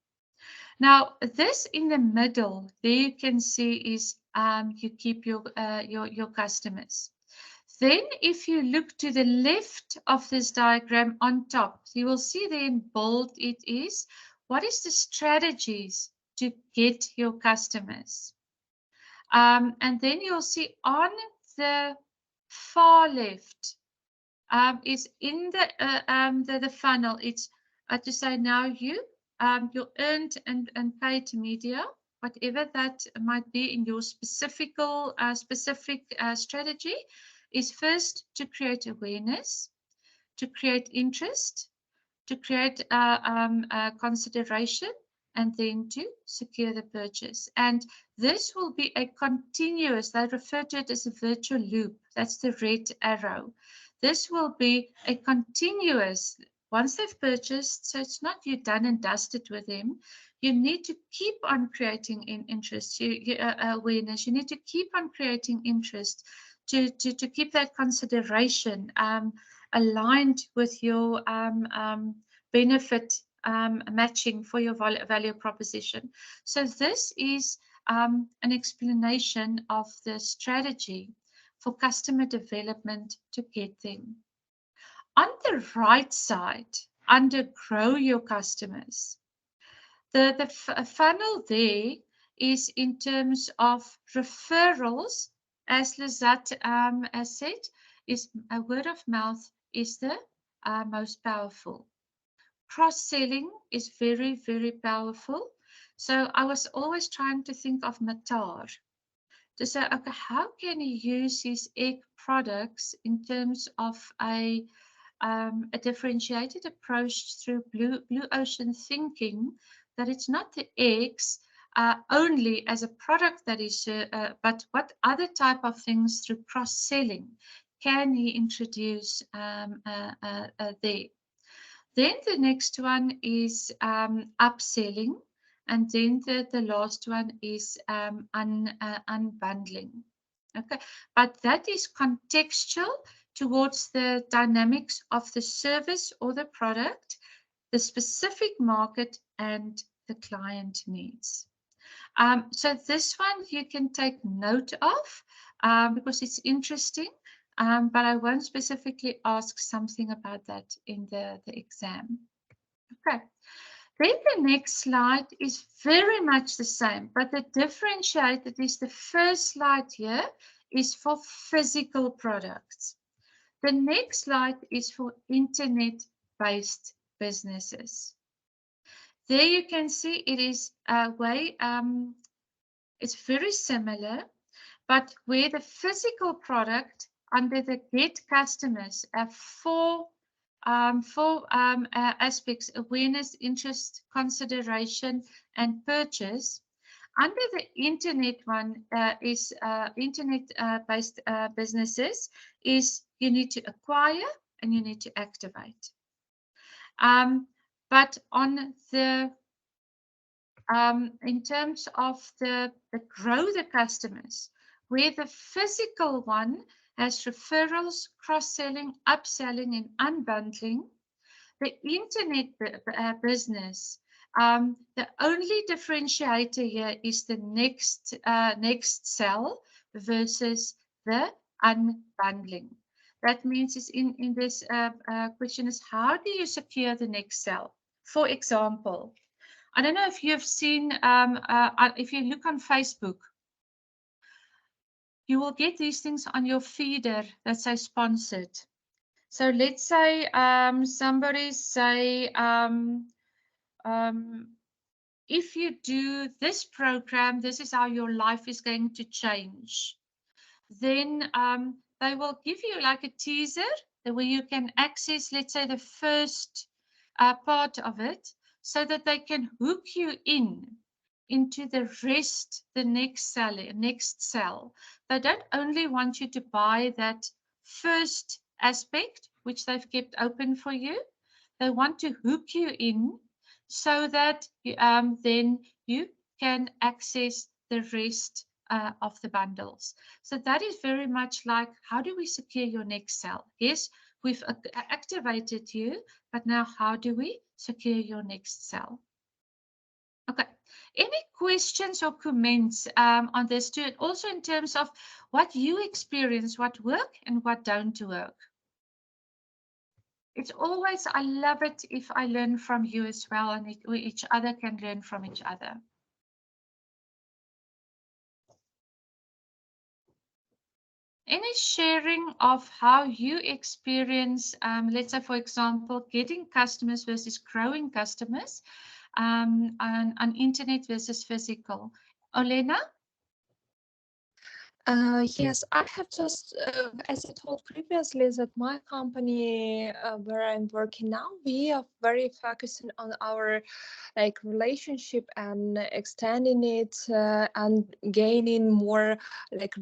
Now, this in the middle, there you can see is you keep your customers. Then if you look to the left of this diagram on top, you will see there in bold it is, what is the strategies to get your customers? And then you'll see on the far left is in the funnel. It's to say now your earned and paid media, whatever that might be in your specific strategy, is first to create awareness, to create interest, to create consideration, and then to secure the purchase. And this will be a continuous, they refer to it as a virtual loop. That's the red arrow. This will be a continuous, once they've purchased, so it's not you done and dusted with them. You need to keep on creating interest, awareness. You need to keep on creating interest to keep that consideration aligned with your benefit matching for your value proposition. So this is an explanation of the strategy for customer development to get them. On the right side, under grow your customers, the funnel there is in terms of referrals, as Lizette has said, is a word of mouth is the most powerful. Cross-selling is very, very powerful. So I was always trying to think of Matar to say, okay, how can he use his egg products in terms of a differentiated approach through blue ocean thinking, that it's not the eggs only as a product that is, but what other type of things through cross-selling can he introduce there. Then the next one is upselling, and then the last one is unbundling. Okay, but that is contextual towards the dynamics of the service or the product, the specific market, and the client needs. So this one you can take note of because it's interesting, but I won't specifically ask something about that in the exam. Okay. Then the next slide is very much the same, but the differentiated is the first slide here is for physical products. The next slide is for internet-based businesses. There you can see it is a way, it's very similar, but where the physical product under the get customers have four aspects: awareness, interest, consideration, and purchase. Under the internet one is internet-based businesses is you need to acquire and you need to activate. But on the in terms of the grow the customers, where the physical one has referrals, cross-selling, upselling, and unbundling, the internet business, the only differentiator here is the next sell versus the unbundling. That means it's in this question is how do you secure the next sell? For example, I don't know if you've seen, if you look on Facebook, you will get these things on your feeder that say sponsored. So let's say somebody say, if you do this program, this is how your life is going to change. Then they will give you like a teaser where you can access, let's say, the first part of it, so that they can hook you into the rest, the next sell. They don't only want you to buy that first aspect, which they've kept open for you. They want to hook you in so that then you can access the rest of the bundles. So that is very much like, how do we secure your next sell? Yes, we've activated you, but now how do we secure your next sell? Okay, any questions or comments on this too? Also in terms of what you experience, what work and what don't work. It's always, I love it if I learn from you as well, and we each other can learn from each other. Any sharing of how you experience, let's say, for example, getting customers versus growing customers on internet versus physical. Olena? Yes, I have just, as I told previously, that my company where I'm working now, we are very focused on our relationship and extending it and gaining more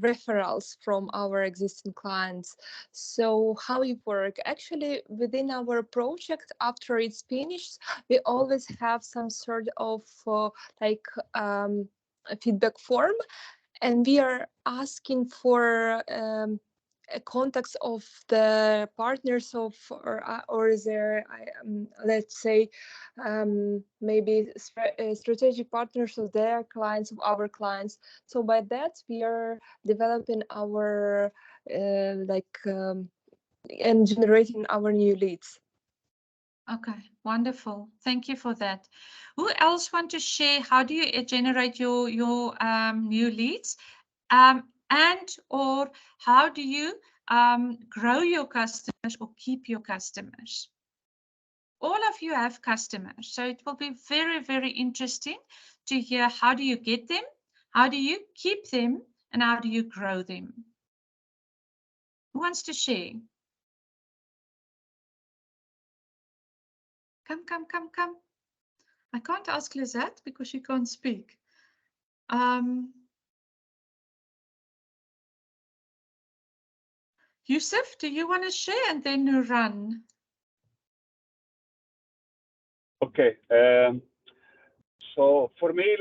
referrals from our existing clients. So how we work, actually within our project, after it's finished, we always have some sort of a feedback form, and we are asking for contacts of the partners of or their let's say maybe strategic partners of their clients, of our clients. So by that we are developing our and generating our new leads. Okay, wonderful. Thank you for that. Who else want to share? How do you generate your new leads? And or how do you grow your customers or keep your customers? All of you have customers, so it will be very, very interesting to hear how do you get them, how do you keep them, and how do you grow them? Who wants to share? Come. I can't ask Lizette because she can't speak. Yusuf, do you want to share, and then run? Okay. So for me,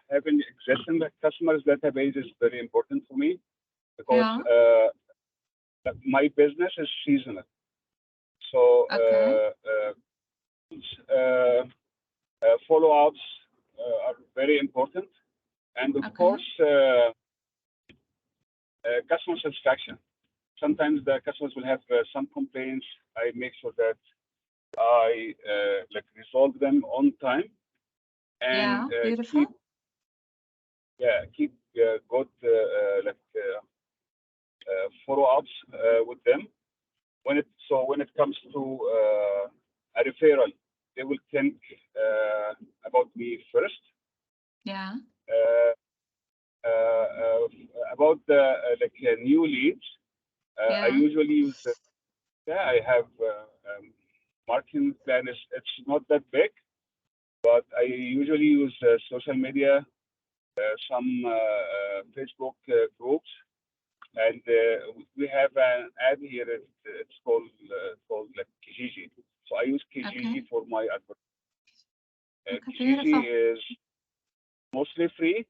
having existing customers database is very important for me, because my business is seasonal. So follow-ups are very important, and of course customer satisfaction. Sometimes the customers will have some complaints. I make sure that I like resolve them on time and beautiful. keep good like follow-ups with them. When it comes to a referral, they will think about me first. Yeah. About the like new leads, I usually use I have marketing plan. It's not that big, but I usually use social media, some Facebook groups, and we have an ad here. It's called like Kijiji. So I use Kijiji for my advertising. Kijiji is mostly free,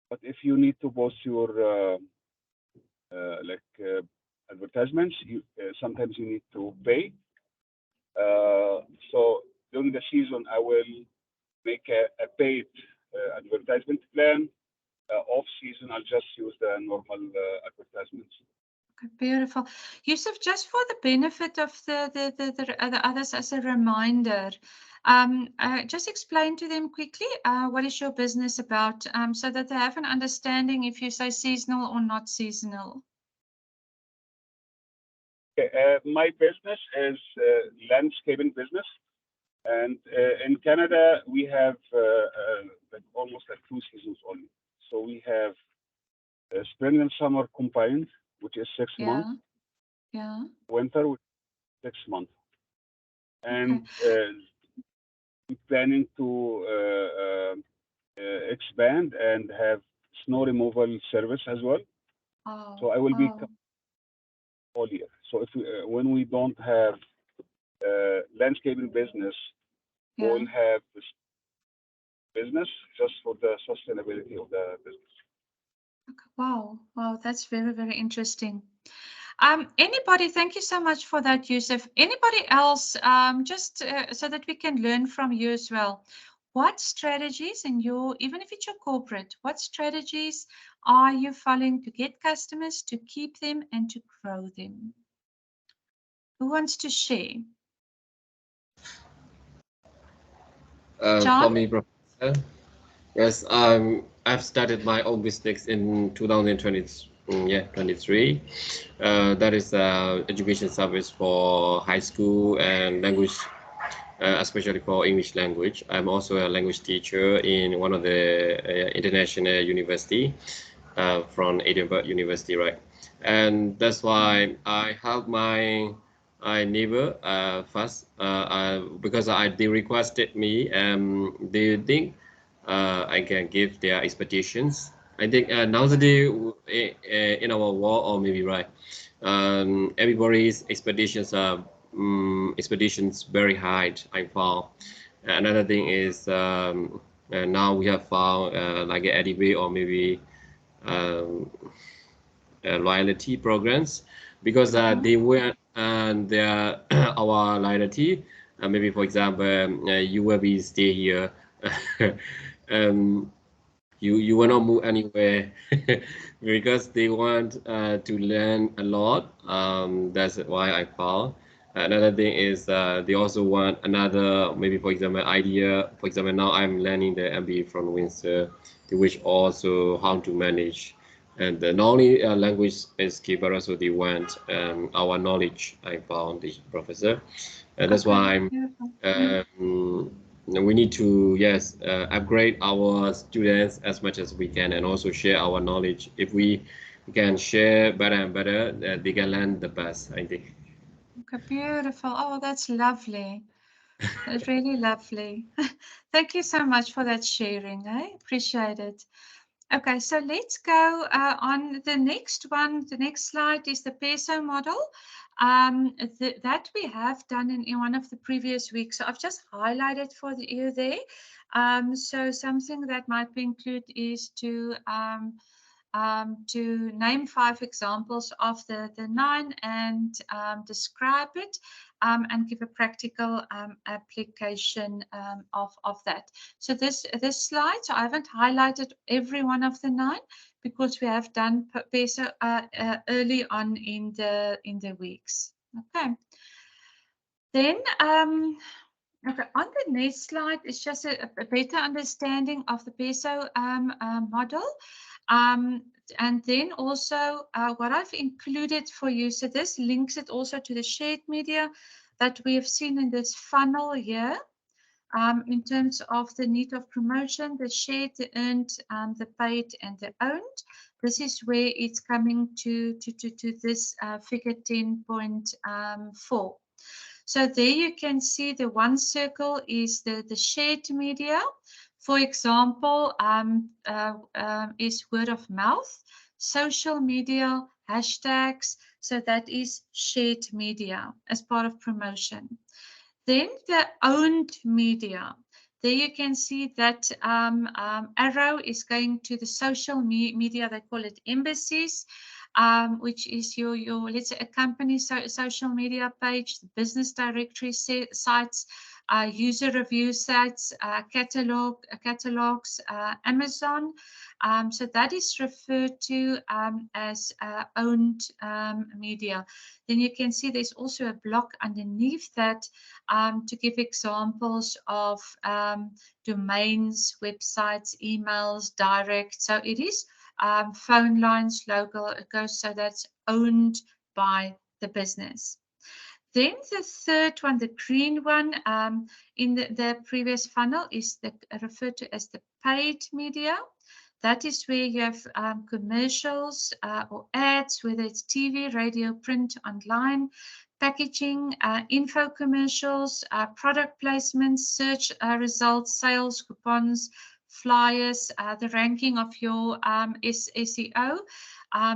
but if you need to post your advertisements, sometimes you need to pay. So during the season, I will make a paid advertisement plan. Off season, I'll just use the normal advertisements. Okay, beautiful. Yusuf, just for the benefit of the others as a reminder, just explain to them quickly what is your business about, so that they have an understanding if you say seasonal or not seasonal. Okay, my business is landscaping business, and in Canada we have like almost like 2 seasons only. So we have spring and summer combined, which is 6 months. Yeah. Winter, which is 6 months. And we're planning to expand and have snow removal service as well. So I will be all year. So if when we don't have landscaping business, we'll have this business just for the sustainability of the business. Okay. Wow, that's very, very interesting. Anybody, thank you so much for that, Yusuf. Anybody else, just so that we can learn from you as well. What strategies in even if it's your corporate, what strategies are you following to get customers, to keep them, and to grow them? Who wants to share? For me, Professor, yes, I've started my own business in 2023. That is education service for high school and language, especially for English language. I'm also a language teacher in one of the international university from Edinburgh University, right? And that's why I help my neighbor first because they requested me. They think I can give their expectations. I think nowadays in our world, or maybe right, everybody's expectations are expectations very high. I found. Another thing is now we have found like an EDB or maybe loyalty programs because they were their our loyalty. Maybe for example, you will be stay here. You will not move anywhere because they want to learn a lot. That's why I found. Another thing is they also want another, maybe for example, idea. For example, now I'm learning the MBA from Windsor, which also how to manage. And not only language is key, but also they want our knowledge. I found the professor, and that's why we need to upgrade our students as much as we can, and also share our knowledge. If we can share better and better, they can learn the best, I think. Okay, beautiful. Oh, that's lovely. That's really lovely. Thank you so much for that sharing. I appreciate it. Okay, so let's go on the next one. The next slide is the peso model that we have done in one of the previous weeks. So I've just highlighted for you there. So something that might be included is to name 5 examples of the 9 and describe it and give a practical application of that. So this slide, so I haven't highlighted every one of the 9 because we have done peso early on in the weeks. Okay. Then, okay, on the next slide is just a better understanding of the PESO model. And then also what I've included for you, so this links it also to the shared media that we have seen in this funnel here. In terms of the need of promotion, the shared, the earned, the paid, and the owned. This is where it's coming to this figure 10.4. So there you can see the one circle is the shared media. For example, is word of mouth, social media, hashtags. So that is shared media as part of promotion. Then the owned media. There you can see that arrow is going to the social media, they call it embassies, which is your let's say a company social media page, the business directory sites, user review sites, catalogs, Amazon. So that is referred to as owned media. Then you can see there's also a block underneath that to give examples of domains, websites, emails, direct. So it is phone lines, local, it goes, so that's owned by the business. Then the third one, the green one in the previous funnel is referred to as the paid media. That is where you have commercials or ads, whether it's TV, radio, print, online, packaging, info commercials, product placements, search results, sales, coupons, flyers, the ranking of your SEO.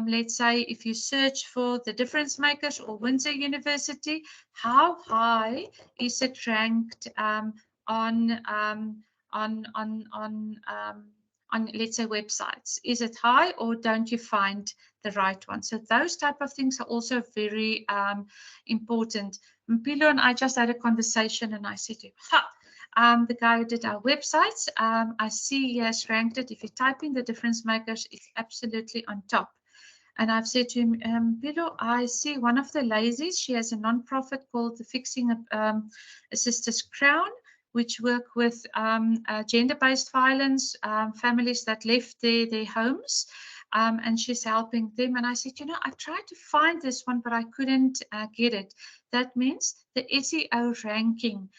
Let's say if you search for the difference makers or Windsor University, how high is it ranked on let's say websites? Is it high or don't you find the right one? So those type of things are also very important. Mpilo and I just had a conversation and I said to him, the guy who did our websites, I see he has ranked it. If you type in the difference makers, it's absolutely on top. And I've said to him, Pedro, I see one of the ladies, she has a non-profit called the Fixing a Sister's Crown, which work with gender-based violence, families that left their homes, and she's helping them. And I said, you know, I tried to find this one, but I couldn't get it. That means the SEO ranking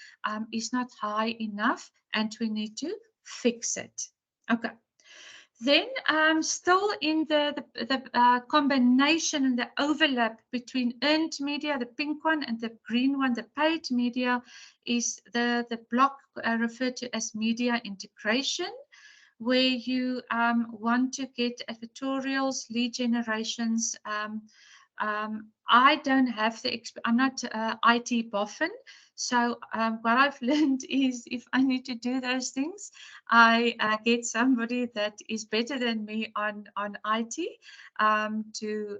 is not high enough, and we need to fix it. Okay. Then still in the combination and the overlap between earned media, the pink one, and the green one, the paid media, is the block referred to as media integration, where you want to get editorials, lead generations. I don't have I'm not IT boffin. So what I've learned is if I need to do those things, I get somebody that is better than me on IT to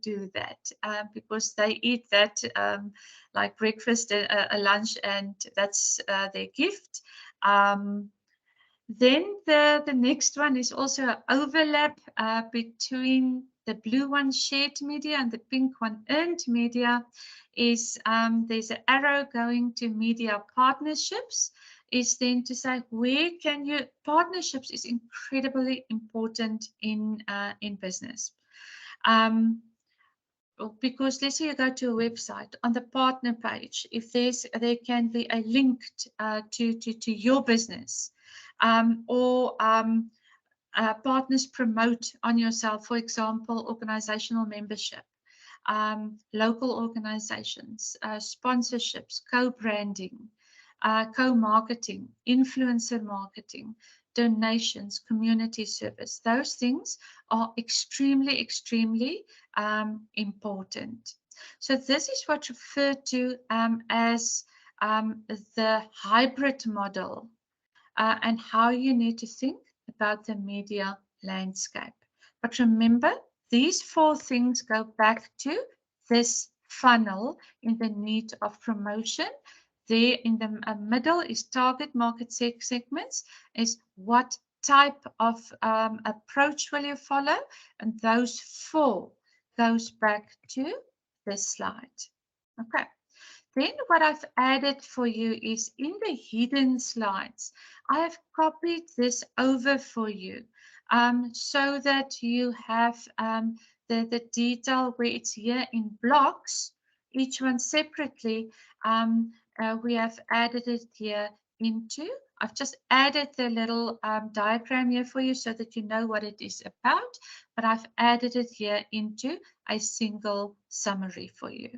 do that because they eat that like breakfast, a lunch, and that's their gift. Then the next one is also an overlap between the blue one, shared media, and the pink one, earned media. Is there's an arrow going to media partnerships, is then to say where can you, partnerships is incredibly important in business. Because let's say you go to a website, on the partner page, if there can be a link to your business, or partners promote on yourself, for example, organizational membership, local organizations, sponsorships, co-branding, co-marketing, influencer marketing, donations, community service. Those things are extremely, extremely important. So this is what's referred to as the hybrid model and how you need to think about the media landscape. But remember, these four things go back to this funnel in the need of promotion. There in the middle is target market segments, is what type of approach will you follow, and those four goes back to this slide. Okay, Then what I've added for you is in the hidden slides, I have copied this over for you so that you have the detail where it's here in blocks, each one separately. We have added it here into. I've just added the little diagram here for you so that you know what it is about, but I've added it here into a single summary for you.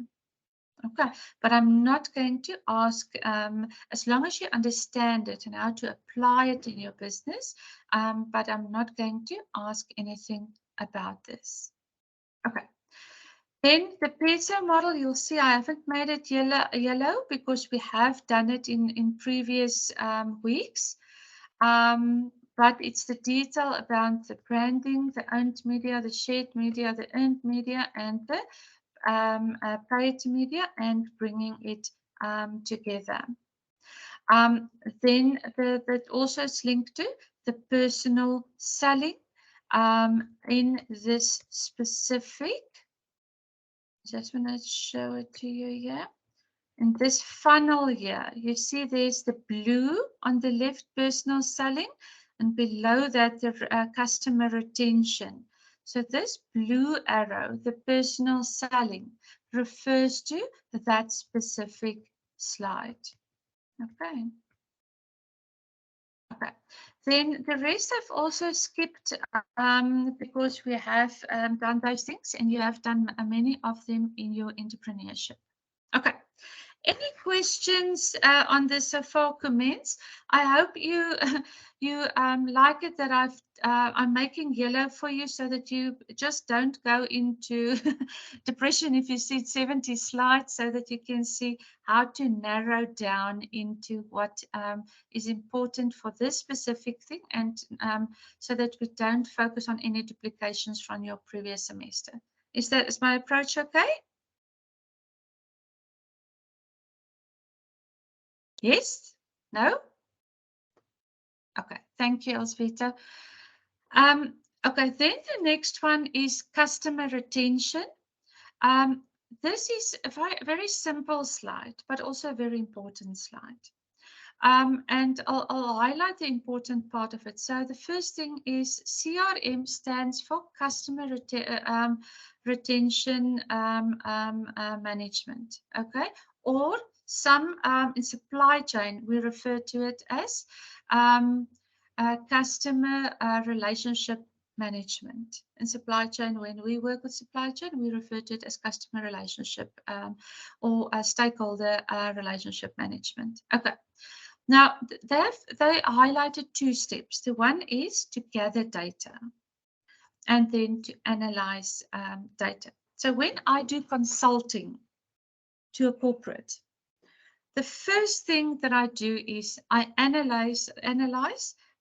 Okay, but I'm not going to ask, as long as you understand it and how to apply it in your business, but I'm not going to ask anything about this. Okay. Then the pizza model, you'll see I haven't made it yellow because we have done it in previous weeks. But it's the detail about the branding, the owned media, the shared media, the earned media, and the paid media, and bringing it together. Then that also is linked to the personal selling in this specific. Just want to show it to you here. In this funnel here, you see there's the blue on the left, personal selling, and below that the customer retention. So this blue arrow, the personal selling, refers to that specific slide. Okay. Okay. Then the rest I've also skipped because we have done those things, and you have done many of them in your entrepreneurship. Okay. Any questions on this so far? Comments? I hope you you like it that I'm making yellow for you so that you just don't go into depression if you see 70 slides, so that you can see how to narrow down into what is important for this specific thing, and so that we don't focus on any duplications from your previous semester. Is my approach okay? Yes? No? Okay, thank you, Elzvita. Okay, then the next one is customer retention. This is a very simple slide, but also a very important slide. And I'll highlight the important part of it. So the first thing is CRM stands for customer retention management, okay? Or some in supply chain, we refer to it as customer relationship management. In supply chain, when we work with supply chain, we refer to it as customer relationship or stakeholder relationship management. Okay. Now, they highlighted two steps. The one is to gather data and then to analyze data. So when I do consulting to a corporate, the first thing that I do is I analyze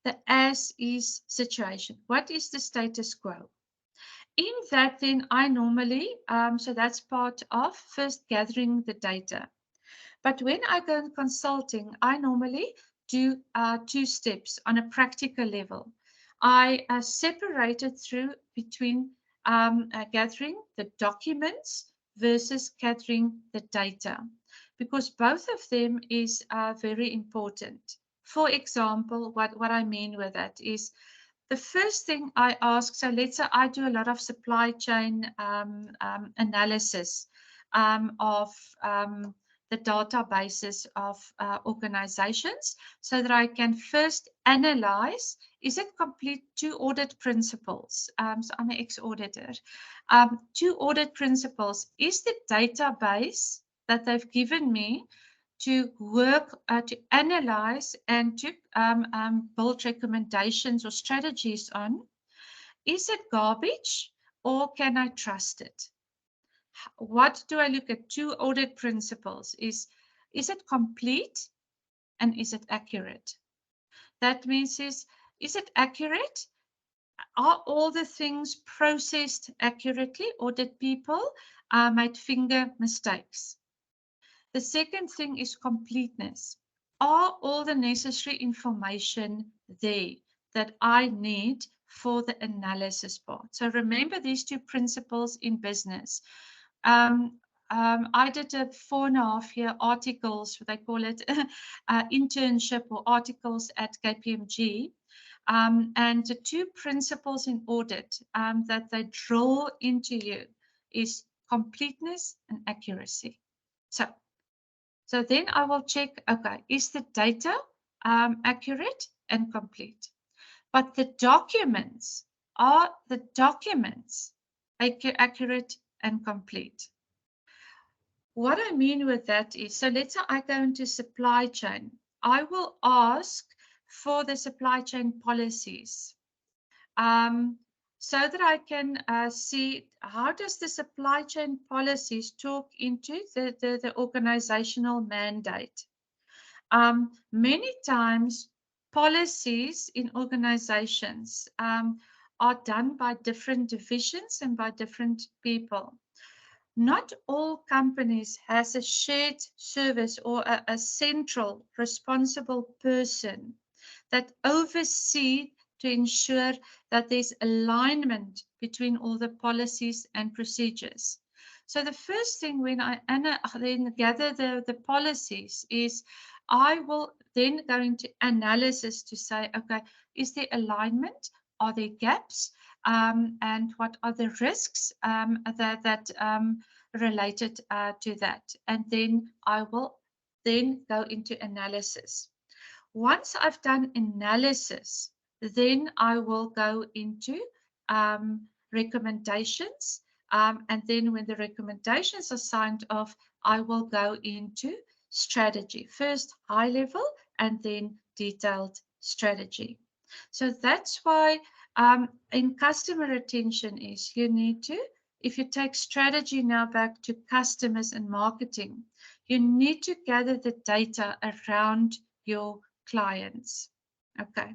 the as-is situation. What is the status quo? In that, then I normally, so that's part of first gathering the data. But when I go in consulting, I normally do two steps on a practical level. I separate it through between gathering the documents versus gathering the data, because both of them is very important. For example, what I mean with that is the first thing I ask, so let's say I do a lot of supply chain analysis of the databases of organizations, so that I can first analyze, is it complete to audit principles? So I'm an ex-auditor. To audit principles, is the database that they've given me to work, to analyze and to build recommendations or strategies on, is it garbage or can I trust it? What do I look at? Two audit principles is it complete and is it accurate? That means is it accurate? Are all the things processed accurately, or did people make finger mistakes? The second thing is completeness. Are all the necessary information there that I need for the analysis part? So remember these two principles in business. I did a 4.5-year articles, they call it internship or articles at KPMG. And the two principles in audit that they draw into you is completeness and accuracy. So then I will check, okay, is the data accurate and complete? But the documents, are the documents accurate and complete? What I mean with that is, so let's say I go into supply chain. I will ask for the supply chain policies so that I can see how does the supply chain policies talk into the organizational mandate. Many times policies in organizations are done by different divisions and by different people. Not all companies has a shared service or a central responsible person that oversee to ensure that there's alignment between all the policies and procedures. So the first thing when I then gather the policies is I will then go into analysis to say, okay, is there alignment? Are there gaps? And what are the risks that related to that? And then I will then go into analysis. Once I've done analysis, then I will go into recommendations. And then when the recommendations are signed off, I will go into strategy. First high level and then detailed strategy. So that's why in customer retention is you need to, if you take strategy now back to customers and marketing, you need to gather the data around your clients. Okay.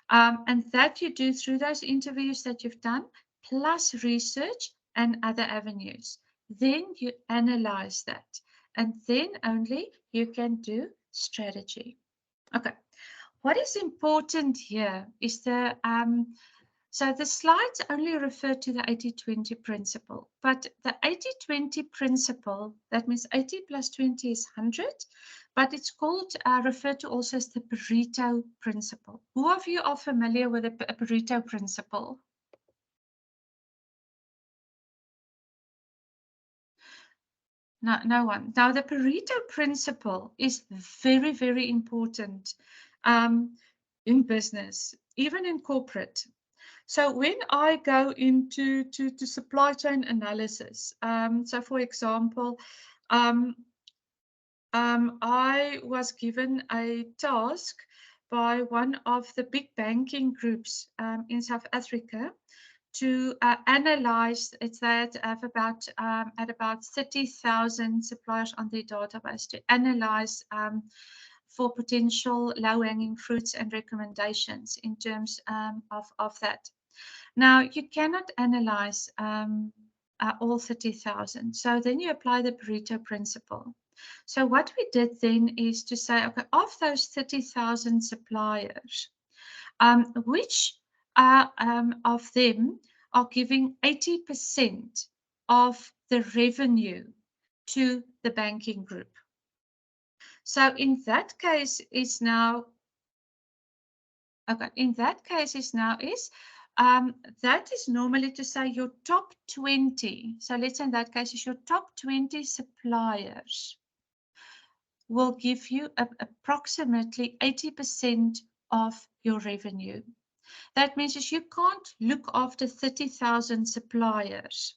And that you do through those interviews that you've done, plus research and other avenues. Then you analyze that, and then only you can do strategy. Okay. What is important here is so the slides only refer to the 80-20 principle, but the 80-20 principle, that means 80 plus 20 is 100, but it's called, referred to also as the Pareto principle. Who of you are familiar with the Pareto principle? No one. Now, the Pareto principle is very, very important in business, even in corporate. So when I go into to supply chain analysis, so for example, I was given a task by one of the big banking groups in South Africa to analyze. It's that of about at about 30,000 suppliers on their database to analyze for potential low-hanging fruits and recommendations in terms of that. Now, you cannot analyze all 30,000. So then you apply the Pareto principle. So what we did then is to say, okay, of those 30,000 suppliers, which of them are giving 80% of the revenue to the banking group? So in that case is now, okay, in that case is now is, that is normally to say your top 20. So let's say in that case is your top 20 suppliers will give you approximately 80% of your revenue. That means is you can't look after 30,000 suppliers,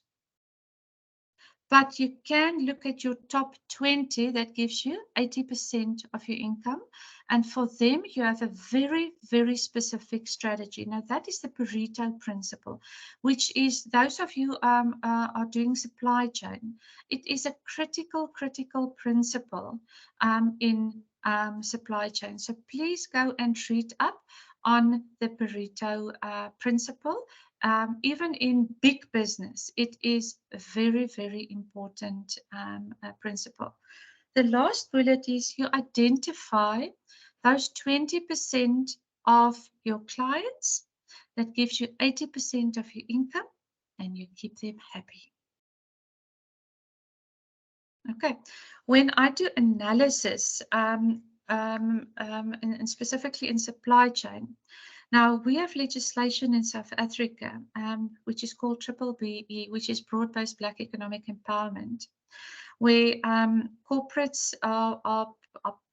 but you can look at your top 20 that gives you 80% of your income. And for them, you have a very, very specific strategy. Now, that is the Pareto principle, which is those of you are doing supply chain. It is a critical principle in supply chain. So please go and read up on the Pareto principle. Even in big business, it is a very, very important principle. The last bullet is you identify those 20% of your clients that gives you 80% of your income, and you keep them happy. Okay, when I do analysis, and specifically in supply chain, now we have legislation in South Africa, which is called BBE, which is Broad-Based Black Economic Empowerment, where corporates are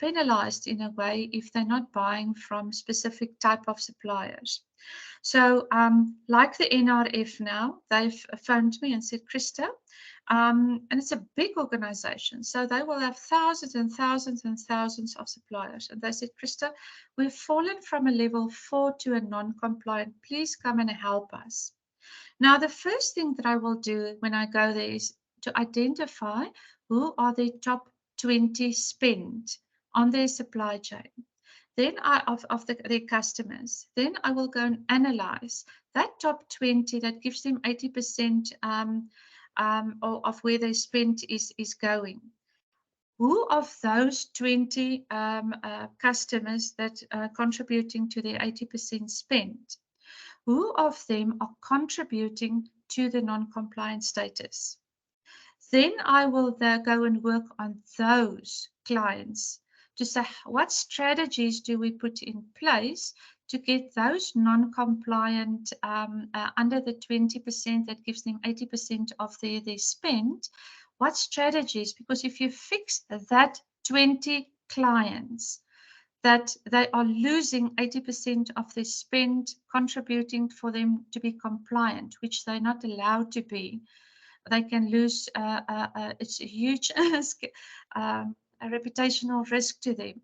penalized in a way if they're not buying from specific type of suppliers. So like the NRF now, they've phoned me and said, Krista, and it's a big organization, so they will have thousands and thousands and thousands of suppliers. And they said, Krista, we've fallen from a level 4 to a non-compliant. Please come and help us. Now, the first thing that I will do when I go there is to identify who are the top 20 spend on their supply chain. Then of their customers. Then I will go and analyze that top 20 that gives them 80% of where their spend is going. Who of those 20 customers that are contributing to their 80% spend, who of them are contributing to the non-compliant status? Then I will go and work on those clients to say what strategies do we put in place to get those non-compliant under the 20% that gives them 80% of their spend. What strategies? Because if you fix that 20 clients that they are losing 80% of their spend, contributing for them to be compliant, which they're not allowed to be, they can lose, it's a huge a reputational risk to them.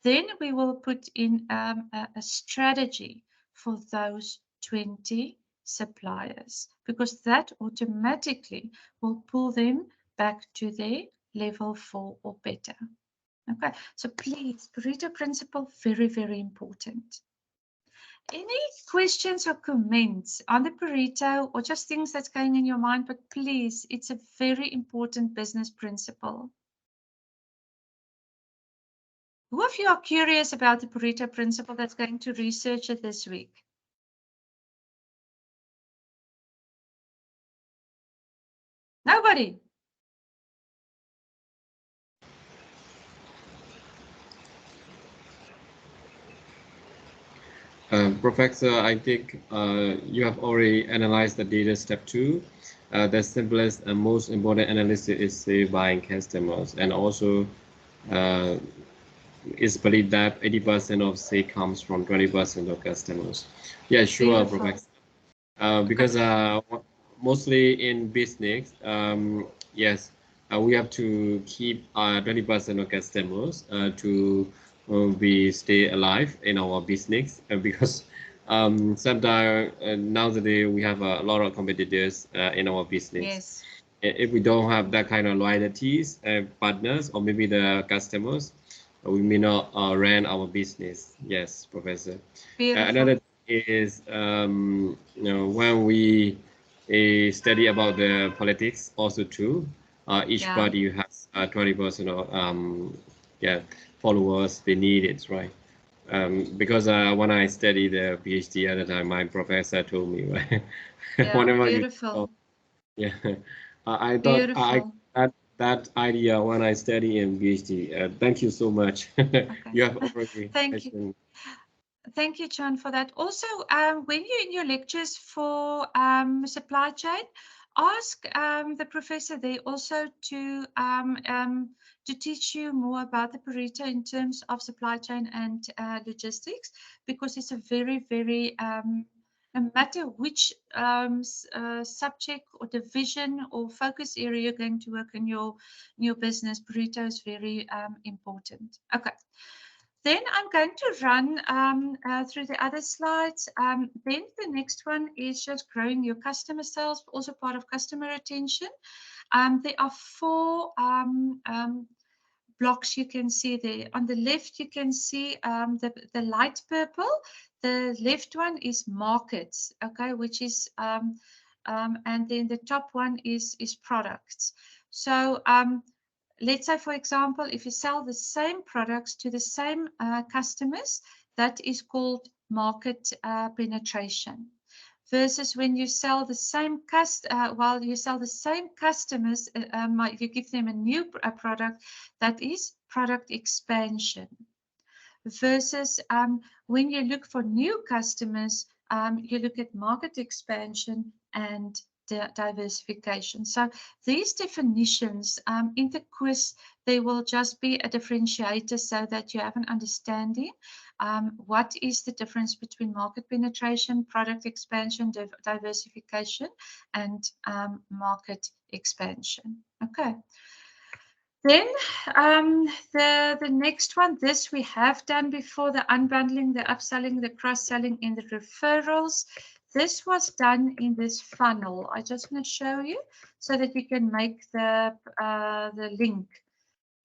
Then we will put in a strategy for those 20 suppliers, because that automatically will pull them back to their level 4 or better. Okay, so please, Pareto principle, very, very important. Any questions or comments on the Pareto or just things that's going in your mind? But please, it's a very important business principle. Who of you are curious about the Pareto principle that's going to research it this week? Nobody? Professor, I think you have already analyzed the data step 2. The simplest and most important analysis is say buying customers, and also it's believed that 80% of say comes from 20% of customers. Yeah, sure, beautiful. Professor. Because mostly in business, yes, we have to keep 20% of customers to we stay alive in our business, because sometimes nowadays we have a lot of competitors in our business. Yes. If we don't have that kind of loyalties, partners, or maybe the customers, we may not run our business. Yes, Professor. Another is you know, when we study about the politics also too, each party has 20% of followers they need it, right? Because when I studied the PhD at the time, my professor told me, right? Yeah, whenever beautiful. You, yeah, I thought beautiful. That idea when I study in PhD. Thank you so much. Okay. You have already. Thank you. Thank you, John, for that. Also, when you're in your lectures for supply chain, ask the professor there also to teach you more about the Pareto in terms of supply chain and logistics, because it's a very, very no matter which subject or division or focus area you're going to work in your business, Pareto is very important. Okay. Then I'm going to run through the other slides. Then the next one is just growing your customer sales, also part of customer retention. There are 4 blocks you can see there. On the left, you can see the light purple. The left one is markets, okay, which is, and then the top one is products. So let's say, for example, if you sell the same products to the same customers, that is called market penetration. versus when you sell the same you sell the same customers, you give them a new product, that is product expansion. Versus when you look for new customers, you look at market expansion and diversification. So these definitions in the quiz, they will just be a differentiator so that you have an understanding what is the difference between market penetration, product expansion, diversification, and market expansion. Okay. Then the next one, this we have done before, the unbundling, the upselling, the cross-selling, and the referrals. This was done in this funnel. I just want to show you so that you can make the link.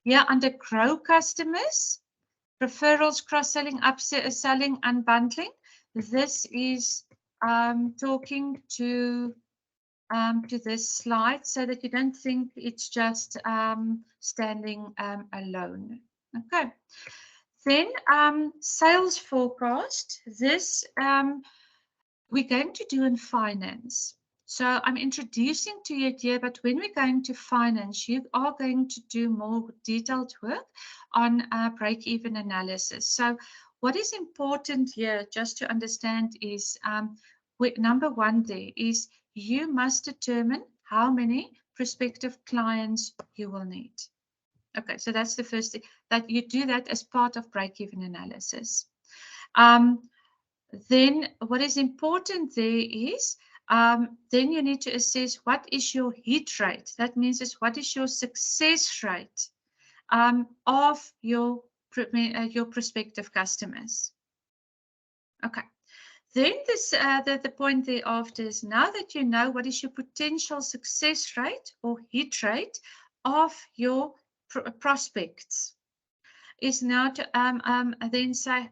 Here under grow customers, referrals, cross-selling, upselling, unbundling. This is talking to this slide so that you don't think it's just standing alone. Okay. Then sales forecast. This we're going to do in finance. So I'm introducing to you here, but when we're going to finance, you are going to do more detailed work on break-even analysis. So what is important here just to understand is number one there is you must determine how many prospective clients you will need. Okay, so that's the first thing, that you do that as part of break-even analysis. Then what is important there is then you need to assess what is your hit rate. That means is what is your success rate of your prospective customers. Okay. Then this the point thereafter is, now that you know what is your potential success rate or hit rate of your prospects, is now to then say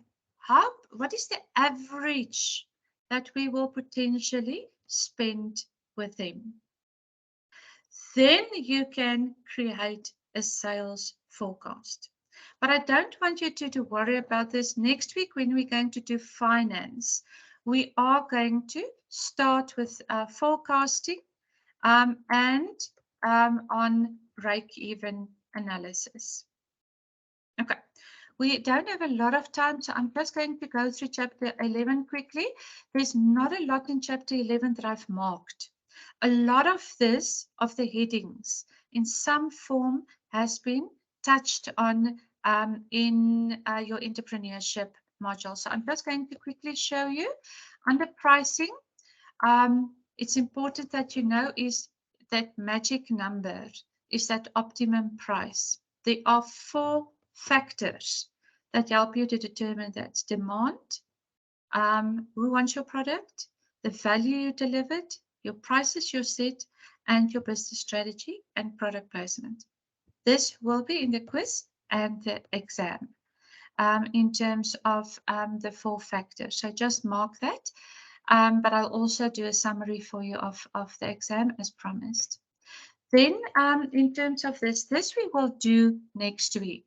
what is the average that we will potentially spend with them. Then you can create a sales forecast. But I don't want you to worry about this. Next week when we're going to do finance, we are going to start with forecasting and on break-even analysis. Okay, we don't have a lot of time, so I'm just going to go through chapter 11 quickly. There's not a lot in chapter 11 that I've marked. A lot of this, of the headings, in some form has been touched on in your entrepreneurship module. So I'm just going to quickly show you. Under pricing, it's important that you know is that magic number is that optimum price. There are 4 factors that help you to determine that: demand, who wants your product, the value you delivered, your prices you set, and your business strategy and product placement. This will be in the quiz and the exam in terms of the 4 factors. So just mark that, but I'll also do a summary for you of the exam as promised. Then in terms of this we will do next week.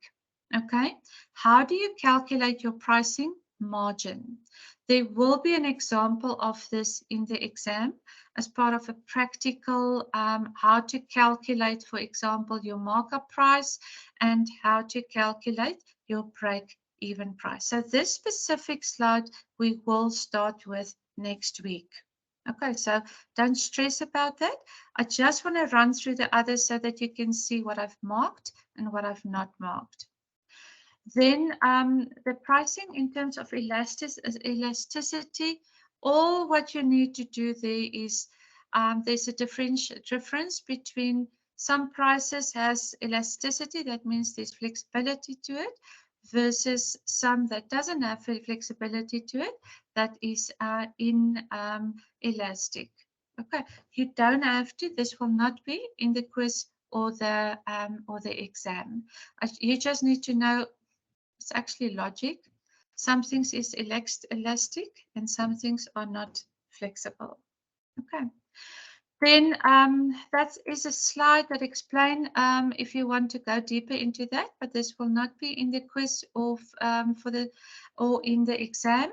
Okay, how do you calculate your pricing margin? There will be an example of this in the exam as part of a practical how to calculate, for example, your markup price and how to calculate your break-even price. So this specific slide we will start with next week. Okay, so don't stress about that. I just want to run through the others so that you can see what I've marked and what I've not marked. Then the pricing in terms of elasticity, all what you need to do there is there's a difference between some prices has elasticity, that means there's flexibility to it, versus some that doesn't have flexibility to it, that is inelastic. Okay, you don't have to. This will not be in the quiz or the exam. You just need to know it's actually logic. Some things is elastic and some things are not flexible. Okay. Then that is a slide that explains if you want to go deeper into that, but this will not be in the quiz or in the exam.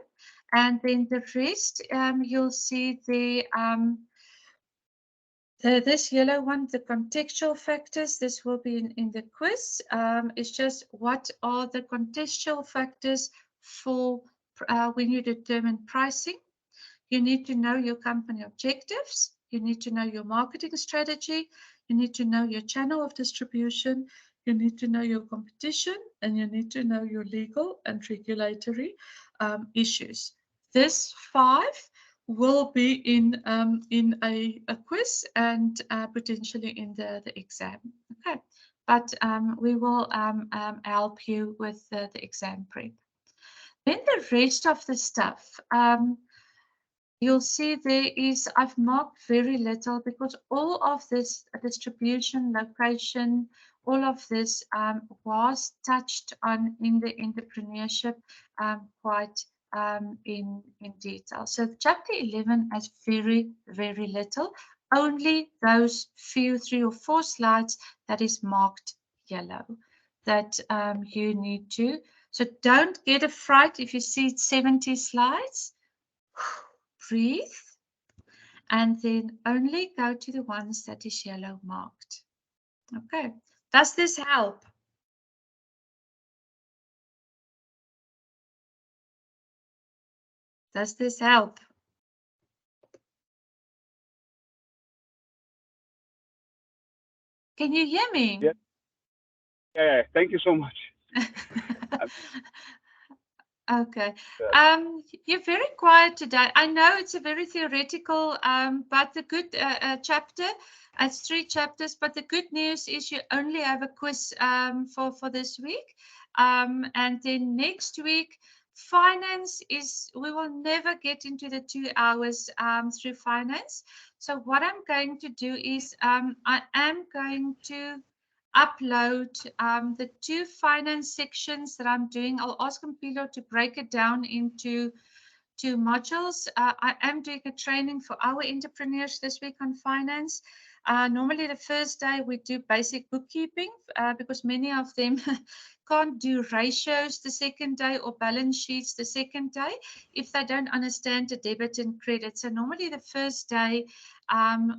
And then the rest, you'll see this yellow one, the contextual factors. This will be in the quiz. It's just what are the contextual factors for when you determine pricing. You need to know your company objectives. You need to know your marketing strategy. You need to know your channel of distribution. You need to know your competition, and you need to know your legal and regulatory issues. This 5 will be in a quiz and potentially in the exam. Okay, but we will help you with the exam prep. Then the rest of the stuff. You'll see there is, I've marked very little because all of this distribution, location, all of this was touched on in the entrepreneurship quite in detail. So chapter 11 has very, very little, only those few 3 or 4 slides that is marked yellow that you need to. So don't get a fright if you see 70 slides. Breathe, and then only go to the ones that is yellow marked. Okay, does this help? Does this help? Can you hear me? Yeah. Yeah, thank you so much. Okay. You're very quiet today. I know it's a very theoretical, but the good chapter, it's 3 chapters, but the good news is you only have a quiz for this week. And then next week, finance is, we will never get into the 2 hours through finance. So what I'm going to do is I am going to upload the 2 finance sections that I'm doing. I'll ask Mpilo to break it down into 2 modules. I am doing a training for our entrepreneurs this week on finance. Normally the first day we do basic bookkeeping because many of them can't do ratios the second day or balance sheets the second day if they don't understand the debit and credit. So normally the first day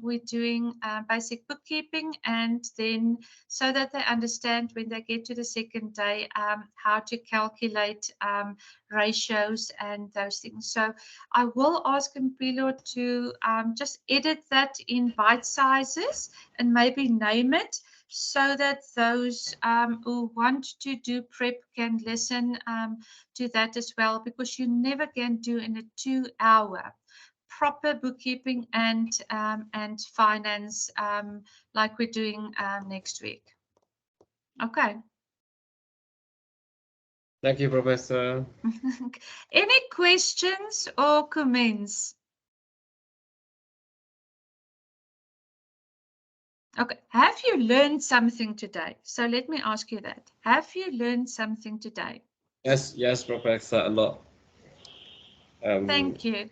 we're doing basic bookkeeping, and then so that they understand when they get to the second day how to calculate ratios and those things. So I will ask Mpilo to just edit that in bite sizes and maybe name it so that those who want to do prep can listen to that as well, because you never can do in a 2-hour proper bookkeeping and finance like we're doing next week. Okay. Thank you, Professor. Any questions or comments? Okay, have you learned something today? So let me ask you that. Have you learned something today? Yes, Professor, a lot. Thank you.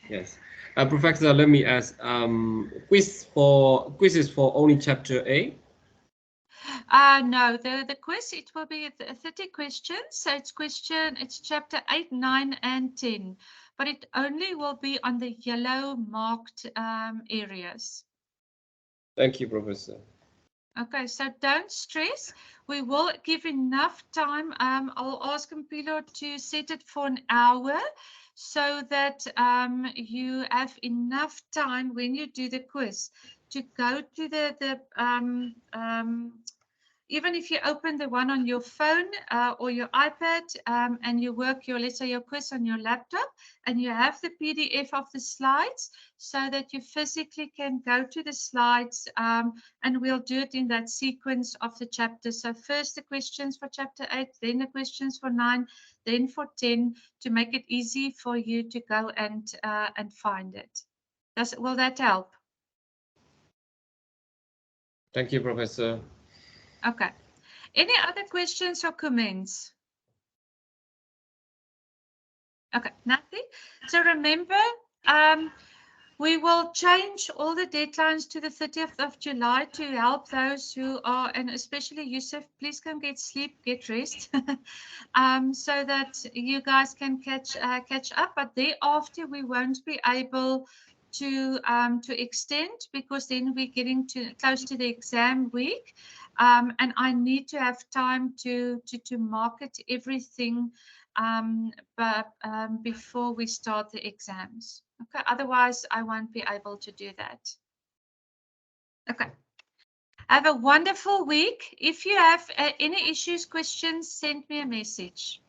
Yes. Professor, let me ask, quizzes for only chapter 8? No, the quiz, it will be 30 questions. So it's chapter 8, 9, and 10, but it only will be on the yellow marked areas. Thank you, Professor. Okay, so don't stress. We will give enough time. I'll ask Mpilo to set it for an hour so that you have enough time when you do the quiz to go to even if you open the one on your phone or your iPad and you work let's say your quiz on your laptop, and you have the PDF of the slides so that you physically can go to the slides, and we'll do it in that sequence of the chapter. So first the questions for chapter 8, then the questions for 9, then for 10, to make it easy for you to go and find it. Will that help? Thank you, Professor. Okay. Any other questions or comments? Okay, nothing. So remember, We will change all the deadlines to the 30th of July to help those who are, and especially Yusuf, please come get sleep, get rest, so that you guys can catch up. But thereafter, we won't be able to extend, because then we're getting close to the exam week, and I need to have time to market everything before we start the exams. Okay, otherwise I won't be able to do that. Okay. Have a wonderful week. If you have any issues, questions, send me a message,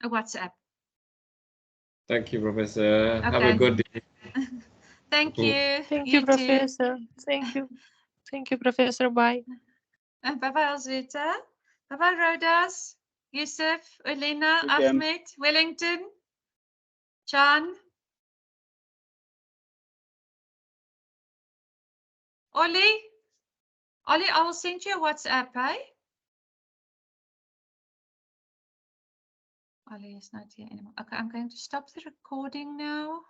a WhatsApp. Thank you, Professor. Okay. Have a good day. Thank you. Thank you, Professor. Thank you. Thank you, Professor. Bye. Bye-bye, Alzweta. Bye-bye, Rodas, Yusuf, Elena, Weekend. Ahmed, Wellington, John, Ollie. Ollie, I will send you a WhatsApp, eh? Ollie is not here anymore. Okay, I'm going to stop the recording now.